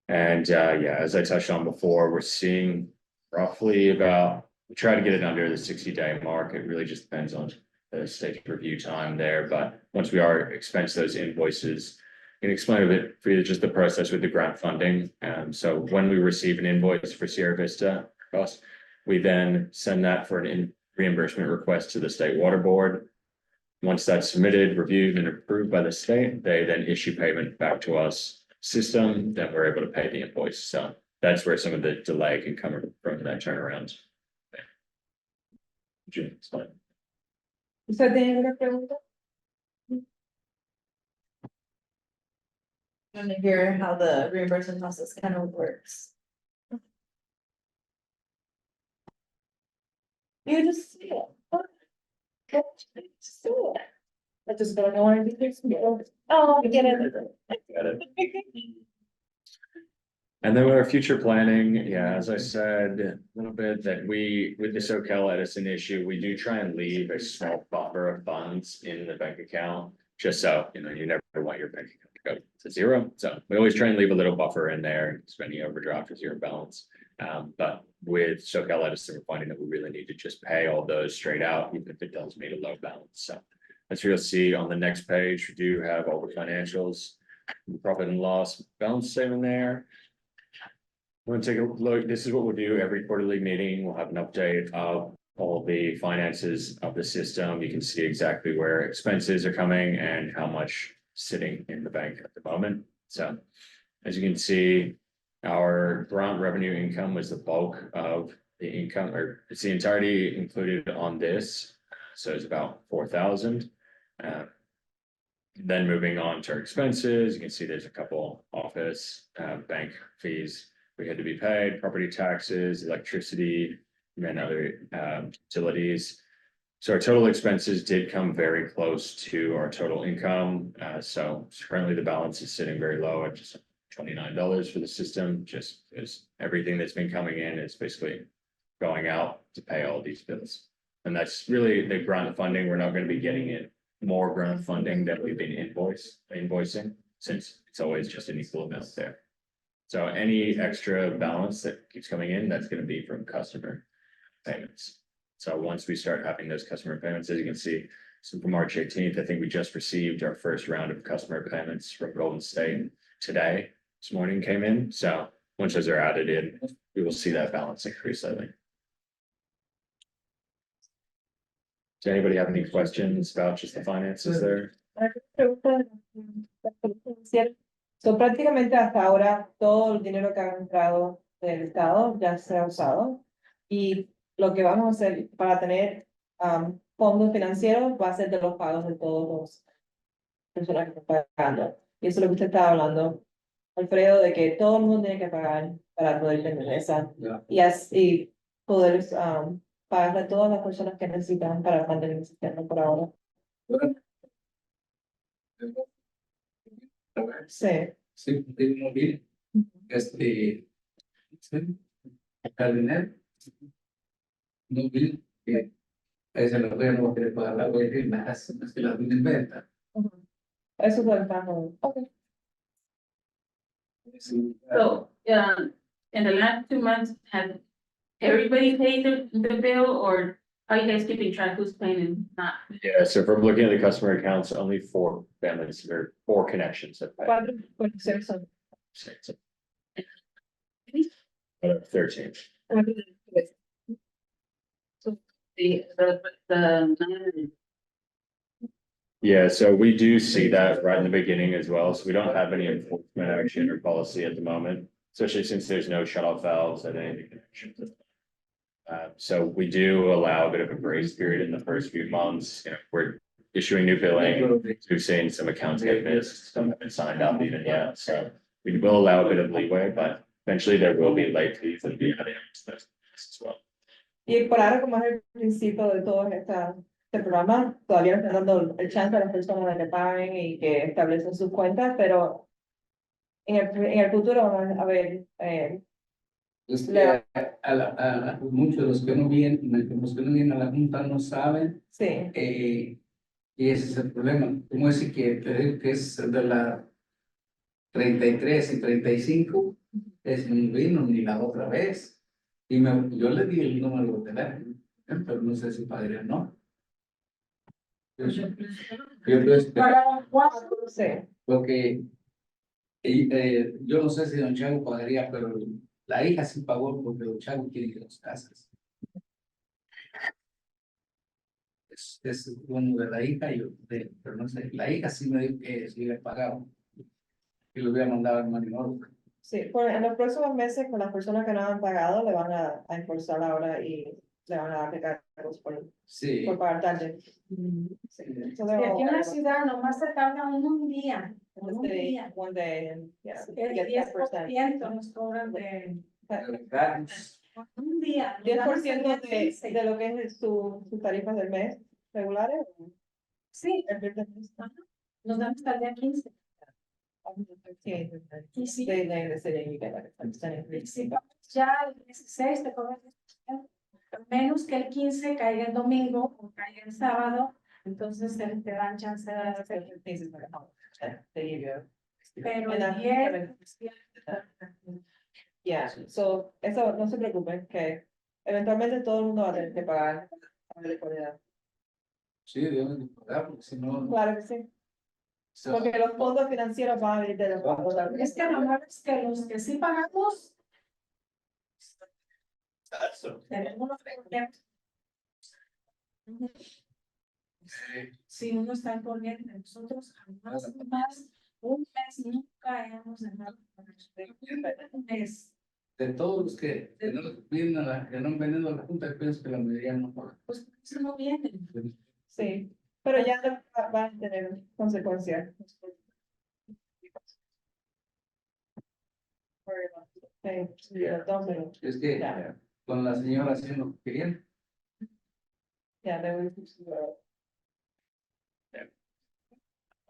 And yeah, as I touched on before, we're seeing roughly we try to get it under the 60-day mark. It really just depends on the stage review time there. But once we are expense those invoices, can explain a bit for you just the process with the grant funding. So when we receive an invoice for Sierra Vista costs, we then send that for an reimbursement request to the State Water Board. Once that's submitted, reviewed, and approved by the state, they then issue payment back to us system, then we're able to pay the invoice. So that's where some of the delay can come from that turnaround. Would you explain? ¿Usted tiene alguna pregunta? Want to hear how the reimbursement process kind of works. You just see it. Just do it. I just don't know what to do. Oh, I get it. Got it. And then with our future planning, yeah, as I said, a little bit that with the SoCal Edison issue, we do try and leave a small buffer of funds in the bank account. Just so, you never want your bank account to go to zero. So we always try and leave a little buffer in there, spending overdraft or zero balance. But with SoCal Edison, we're finding that we really need to just pay all those straight out, even if it does meet a low balance. So as you'll see on the next page, we do have all the financials, profit and loss balance statement there. We'll take a look. This is what we'll do every quarterly meeting. We'll have an update of all the finances of the system. You can see exactly where expenses are coming and how much sitting in the bank at the moment. So as you can see, our grant revenue income was the bulk of the income, or it's the entirety included on this. So it's about 4,000. Then moving on to our expenses, you can see there's a couple office bank fees we had to be paid, property taxes, electricity, and other utilities. So our total expenses did come very close to our total income. So currently the balance is sitting very low at just $29 for the system, just because everything that's been coming in is basically going out to pay all these bills. And that's really the grant funding. We're not going to be getting in more grant funding that we've been invoicing, since it's always just an equal amount there. So any extra balance that keeps coming in, that's going to be from customer payments. So once we start having those customer payments, as you can see, so from March 18th, I think we just received our first round of customer payments from Golden State today. This morning came in. So once those are added in, we will see that balance increase, I think. Does anybody have any questions about just the finances there? So prácticamente hasta ahora todo el dinero que ha entrado del Estado ya se ha usado y lo que vamos a hacer para tener fondos financieros va a ser de los pagos de todos los personas que están pagando. Y eso es lo que usted estaba hablando, Alfredo, de que todo el mundo tiene que pagar para poder tener esa y así poder pagarle a todas las personas que necesitan para mantener el sistema por ahora. Sí. Sí, muy bien. Cardinal. Muy bien. Eso lo podemos querer pagar la web y más que la tienen venta. Eso es el pago. Okay. So, in the last 2 months, have everybody paid the bill, or are you guys keeping track who's paying and not? Yeah, so from looking at the customer accounts, only 4 families or 4 connections have paid. ¿Cuántos conexiones son? 13. So the Yeah, so we do see that right in the beginning as well. So we don't have any enforcement action or policy at the moment, especially since there's no shut-off valves at any of the connections. So we do allow a bit of a grace period in the first few months. We're issuing new billing. We've seen some accounts get missed, some haven't signed up even yet. So we will allow a bit of leeway, but eventually there will be late fees that be added to this as well. Y por ahora, como es el principio de todo este programa, todavía no están dando el chance a las personas de que paguen y que establecen sus cuentas, pero en el futuro vamos a ver. Es que muchos de los que no vienen a la junta no saben, Sí. y ese es el problema. Como decir que te digo que es de la 33 y 35, es no vino ni la otra vez. Y yo le di el número de teléfono, pero no sé si padre o no. Yo creo que Sí. porque Y, yo no sé si don Chago pagaría, pero la hija sí pagó porque don Chago tiene dos casas. Es uno de la hija y yo, pero no sé, la hija sí me dijo que sí le pagaba y lo había mandado al matrimonio. Sí, en los próximos meses con las personas que no han pagado le van a enforzar ahora y le van a aplicar cargos Sí, por pagar tarde. Sí, eso Y aquí en la debo- ciudad nomás se tarda un día, un One day, día. one day, and, yeah, El get 10%. 10% nos cobran de de verdad, un día. nos 10% dan hasta el día 15. de lo que es sus tarifas del mes regulares. Sí, El bill del mes. nos dan hasta el día 15. Sí, Y si, they deciden you get like a 10% increase. si pagas ya el 16 te cobran 10%. A menos que el 15 caiga el domingo o caiga el sábado, entonces te dan chance de hacer. They give you. Pero And el that's 10, Yeah, so, eso no se preocupen, que eventualmente todo el mundo va a tener que pagar la mensualidad. sí, deben de pagar, porque si no, Claro que sí, se- porque los fondos financieros van a venir de los pagos. es que lo malo es que los que sí pagamos tenemos unos problemas. Si uno está en corriente, nosotros jamás más un mes nunca hemos dejado un mes. de todos los que no vienen que no han venido a la junta, pienso que la mayoría no pagan. Pues eso no viene. Sí, pero ya no van a tener consecuencias. Sí, entonces, Es que ya, con la señora haciendo lo que querían. ya,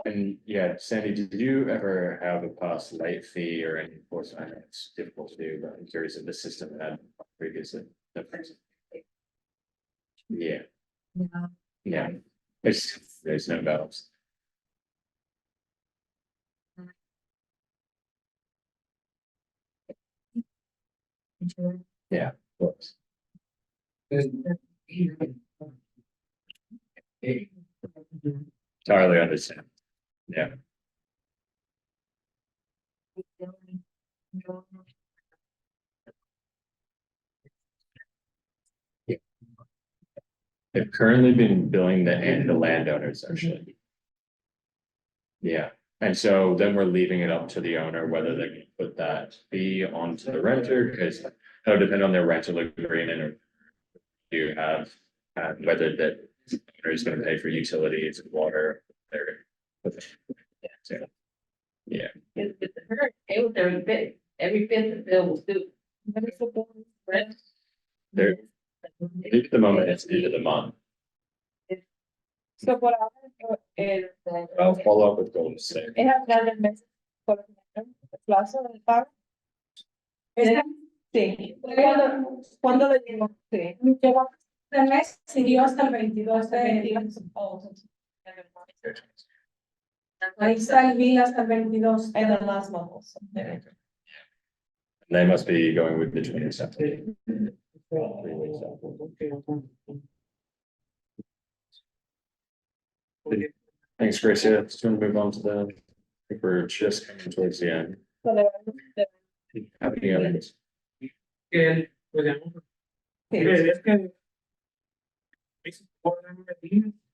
And yeah, Sandy, did you ever have a past late fee or any enforcement? I know it's difficult to do, but I'm curious if the system had previously. Yeah. Yeah, there's no bells. Yeah, of course. Entirely understand. Yeah. They've currently been billing the landowners actually. Yeah, and so then we're leaving it up to the owner whether they can put that fee onto the renter, because that'll depend on their rental agreement or. You have, whether that owner is gonna pay for utilities and water, there. Yeah, With her, it was every fifth of bill was due. there, at the moment, it's due to the month. So por ahora, I'll follow up with Golden State. es al final del mes, por ejemplo, el plazo del pago. Sí, ¿cuándo lo llegó? Sí. Llegó el mes, siguió hasta el 22 de ahí está el bill hasta el 22. And then last month also. They must be going with the 27th. Thanks, Gracia. Just want to move on to the, I think we're just coming towards the end. So le- Happy others. Que pues mire, es que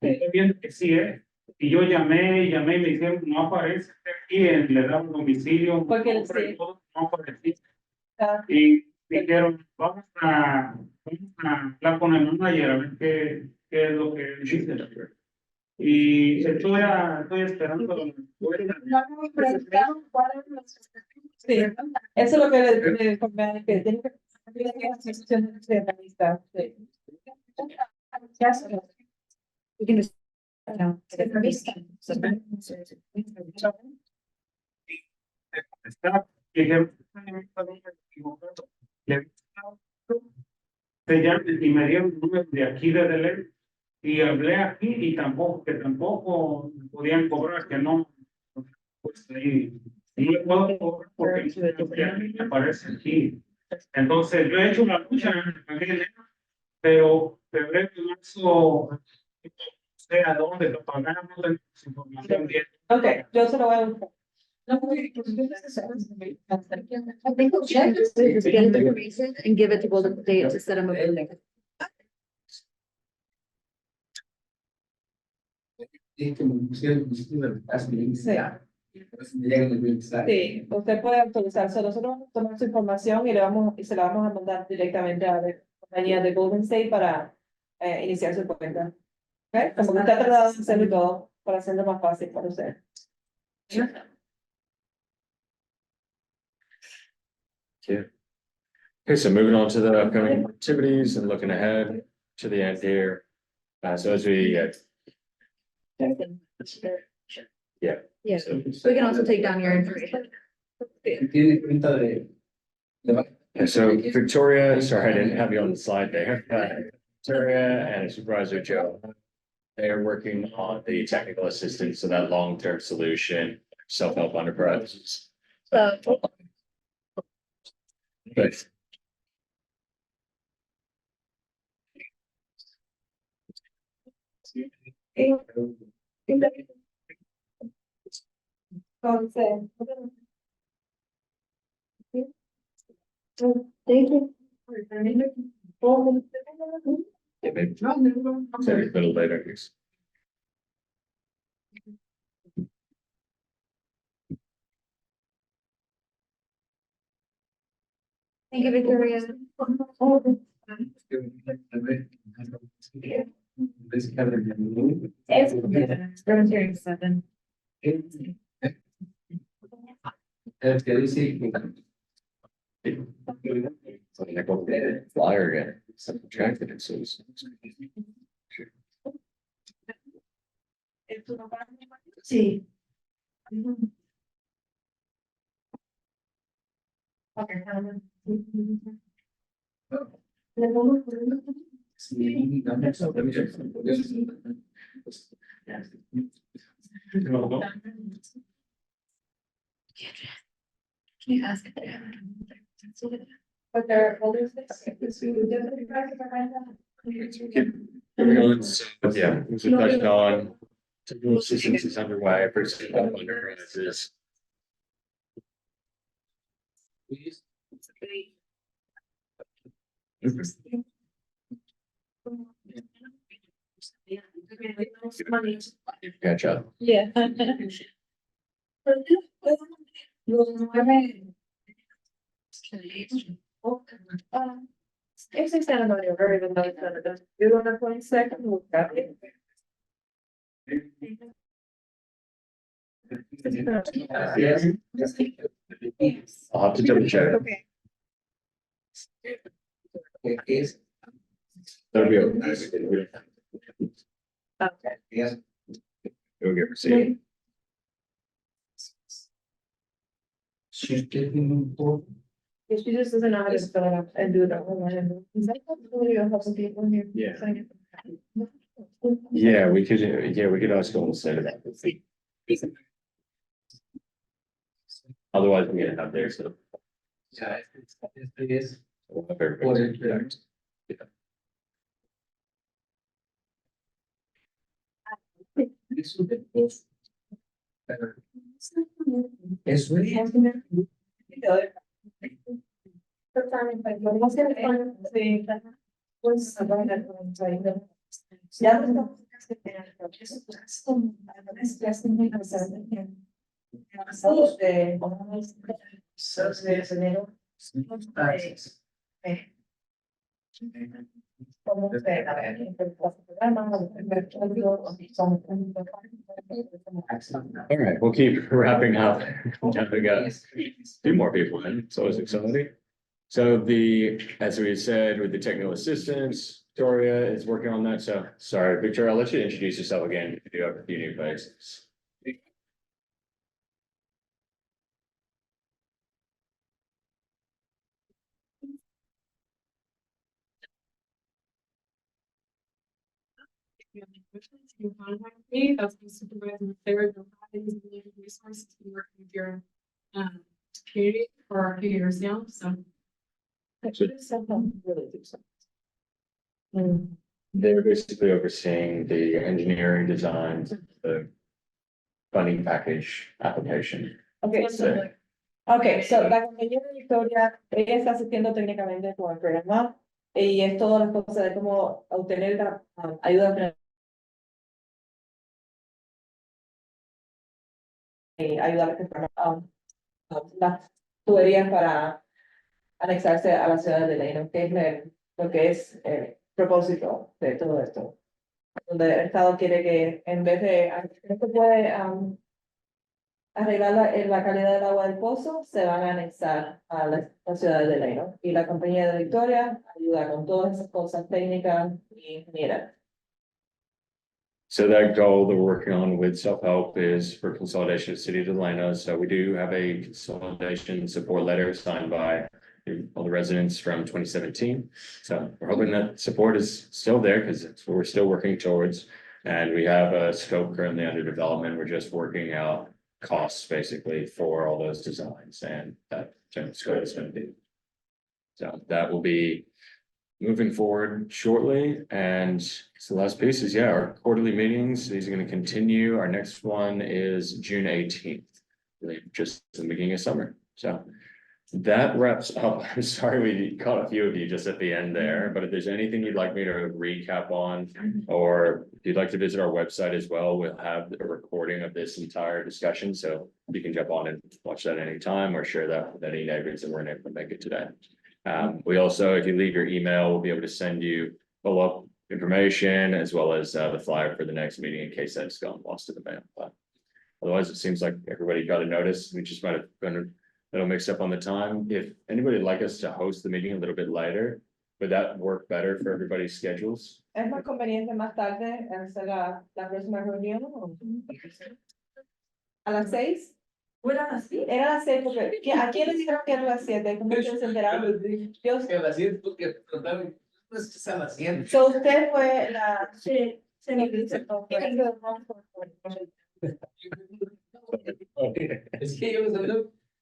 estoy viendo que sí, y yo llamé y me dijeron no aparece aquí, le damos domicilio, Porque el nombre y sí. todo, no aparecía. Ah, Y dijeron vamos a hablar con el manager a ver qué es lo que dice. Y estoy esperando. No me preguntaron cuáles son los Sí, eso es lo que le conviene, que tiene que tener una sección de analista. Sí. ya se los We can just. No. Vista. Está, dije, se llama y me dieron el número de aquí de Deleuze y hablé aquí y tampoco podían cobrar, que no, pues ahí no le puedo cobrar porque me aparece aquí. Entonces yo he hecho una lucha en enero, pero febrero y marzo no sé a dónde lo pagamos, no tenemos información bien. Ok, yo se lo voy a buscar. I think we'll check, just get his information and give it to Golden State to set him up. Sí, que me pusieron Sí, usted puede actualizarse. Nosotros vamos a tomar su información y se la vamos a mandar directamente a la compañía de Golden State para iniciar su cuenta. ¿Ok? Como que está tratando de hacerlo y todo para hacerlo más fácil para usted. Okay, so moving on to the upcoming activities and looking ahead to the end here. So as we, yeah. Yeah, So- we can also take down your information. Tiene cuenta de Yeah, so Victoria, sorry, I didn't have you on the slide there. Victoria and Supervisor Joe. They are working on the technical assistance, so that long-term solution, self-help enterprises. So, But thank you. yeah, maybe say a little later. Please. Thank you, Victoria. Seven. el que dice So I go flyer again, subtracted it, so it's. Sí. Can you ask if they have it? But there are others that. Yeah, we should touch on. Technical assistance is underway for self-help enterprises. Catch up. Yeah. Ese escenario, very good, you want to point second, look at it. I'll have to double check. Okay. es That'll be okay. Okay. yes, We'll get received. si usted tiene un poco If she just doesn't know how to spell it out and do it online. Is that possible? You'll have some people in here. Yeah. sign it. Yeah, we could also go and say that. Otherwise, we're gonna have there, so. ya este es we'll have everybody react. eso eso es Sí. Pues, ya no. All right, we'll keep wrapping up. We got two more people in, it's always exciting. So as we said, with the technical assistance, Victoria is working on that, so, sorry, Victoria, I'll let you introduce yourself again, if you do have a few new faces. You can contact me, that's my supervisor, Sarah, resources, been working with your community for a few years now, so. They're basically overseeing the engineering designs, the funding package application. Okay, so, okay, so la compañera Victoria, ella está asistiendo técnicamente con el programa y es todas las cosas de cómo obtener la ayuda financiera. Ayudar a que las tuberías para anexarse a la ciudad de Leyland, que es lo que es el propósito de todo esto. Donde el Estado quiere que en vez de, no se puede arreglar la calidad del agua del pozo, se van a anexar a la ciudad de Leyland. Y la compañía de Victoria ayuda con todas esas cosas técnicas y mira. So that goal that we're working on with self-help is for consolidation of City of Delano. So we do have a consolidation support letter signed by all the residents from 2017. So we're hoping that support is still there because it's what we're still working towards. And we have a scope currently under development. We're just working out costs basically for all those designs and that scope is going to be. So that will be moving forward shortly. And so the last piece is, yeah, our quarterly meetings, these are going to continue. Our next one is June 18th, really just the beginning of summer. So that wraps up. I'm sorry we caught a few of you just at the end there, but if there's anything you'd like me to recap on, or if you'd like to visit our website as well, we'll have a recording of this entire discussion. So you can jump on and watch that anytime or share that with any neighbors that weren't able to make it today. We also, if you leave your email, we'll be able to send you follow-up information as well as the flyer for the next meeting in case that's gone lost in the mail. But otherwise, it seems like everybody got a notice. We just might have been a little mixed up on the time. If anybody would like us to host the meeting a little bit later, would that work better for everybody's schedules? ¿Es más conveniente más tarde hacer la próxima reunión? ¿A las 6? ¿Fueran así? Era a las 6 porque ¿a quién les dijeron que era a las 7? ¿Cómo ustedes se enteraron? Yo Que a las 7 porque trataron, pues es a las 7. So usted fue la. Sí, se me dice. Es que ellos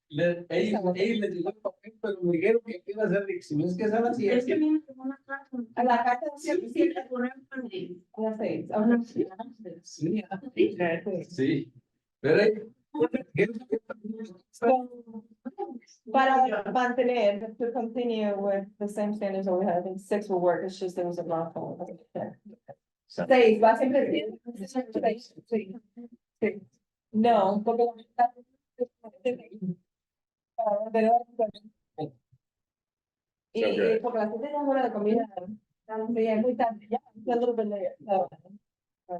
ellos les llegó el papel, pero me dijeron que iba a ser, si no es que es a las 7. Es que viene como una carta. A la carta de Sí, sí, la ponemos con él. a las 6. Sí, pero Para mantener, to continue with the same standards that we had, I think 6 will work, it's just there was a wrong one. 6, va siempre. Sí. No, porque y porque la gente es hora de comida, sí, es muy tarde, ya, es a little bit late, so.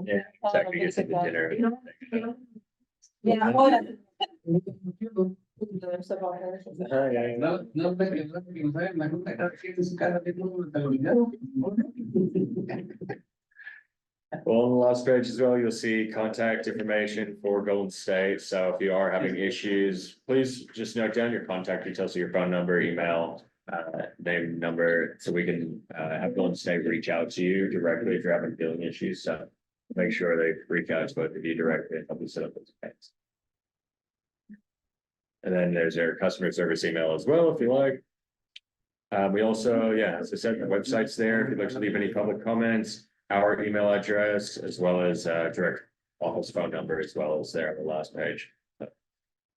Yeah, exactly. It's at the dinner. Yeah, ahora. no saben, la junta cada quien en su casa tiene una televisión. Well, on the last page as well, you'll see contact information for Golden State. So if you are having issues, please just note down your contact details, so your phone number, email, name, number, so we can have Golden State reach out to you directly if you're having billing issues. So make sure they reach out to both of you directly and help you set up those accounts. And then there's their customer service email as well, if you like. We also, yeah, as I said, the website's there. If you'd like to leave any public comments, our email address, as well as direct office phone number, as well as there on the last page.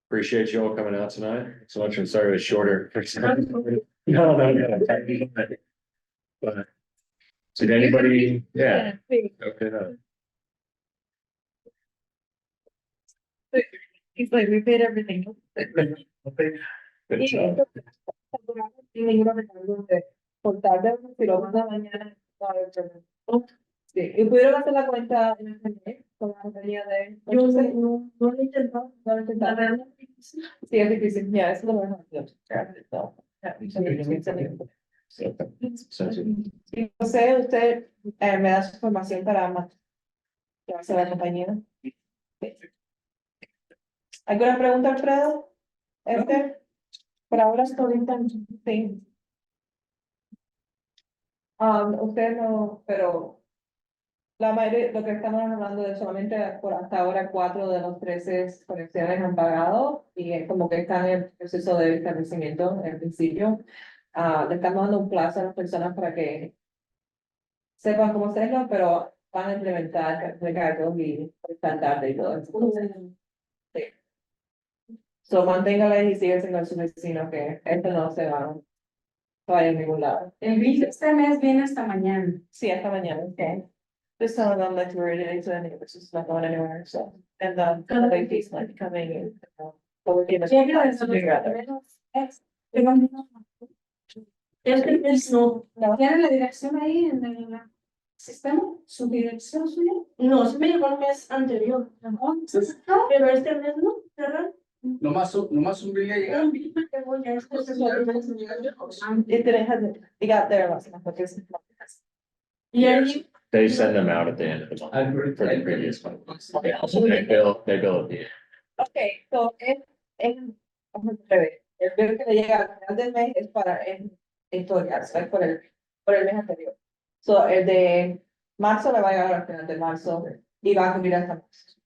Appreciate you all coming out tonight so much. I'm sorry it was shorter. No. But did anybody, yeah, okay, no. He's like, we paid everything. Good job. Por tarde, si lo manda mañana. Sí, y pudieron hacer la cuenta en internet con la compañía de. Yo no lo he intentado. No lo intentaron. Sí, es difícil, ya, eso lo mejor. Y no sé, usted me da su información para más. Que va a ser la compañía. ¿Alguna pregunta, Alfredo? Por ahora estoy tan. Sí. Usted no, pero la mayoría, lo que estamos hablando de solamente por hasta ahora 4 de los 13 conexiones han pagado y es como que están en el proceso de establecimiento en el principio. Le estamos dando un plazo a las personas para que sepan cómo hacerlo, pero van a implementar recargos y estar tarde y todo eso. Sí. So manténgala y sigue con su vecino que esto no se va a ir a ningún lado. El bill de este mes viene hasta mañana. Sí, hasta mañana, okay. Just tell them that we're ready to any, which is not going anywhere, so. And the ladies like coming in. But we're gonna Llega de figure out that. Este mes no. ¿Tiene la dirección ahí en el sistema? ¿Su dirección suya? No, se me llegó el mes anterior, pero este mes no, ¿verdad? Nomás un bill le llega. Un bill me llegó ya, este es el mes. It didn't have, it got there last month, but it's. Y ahí, They send them out at the end of the month for the previous month. Yeah, so they bill at the end. Okay, so vamos a ver, el bill que le llega al final del mes es para el historial, es por el mes anterior. So, el de marzo le va a llegar al final de marzo y va a cumplir hasta marzo.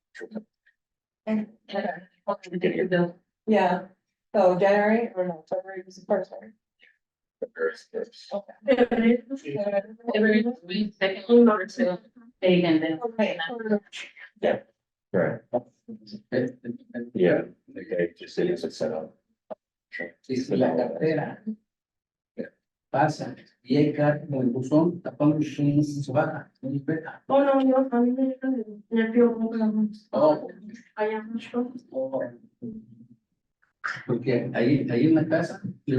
Yeah, so January or no, February was the first one. Second, marzo, and then. Okay. Right, yeah, they just cities that set up. Y si la cartera pasa y hay carta en el buzón, tapando el se baja, no respeta. oh no, yo a mí me llega de nervio, Oh. allá mucho. Porque ahí en la casa, yo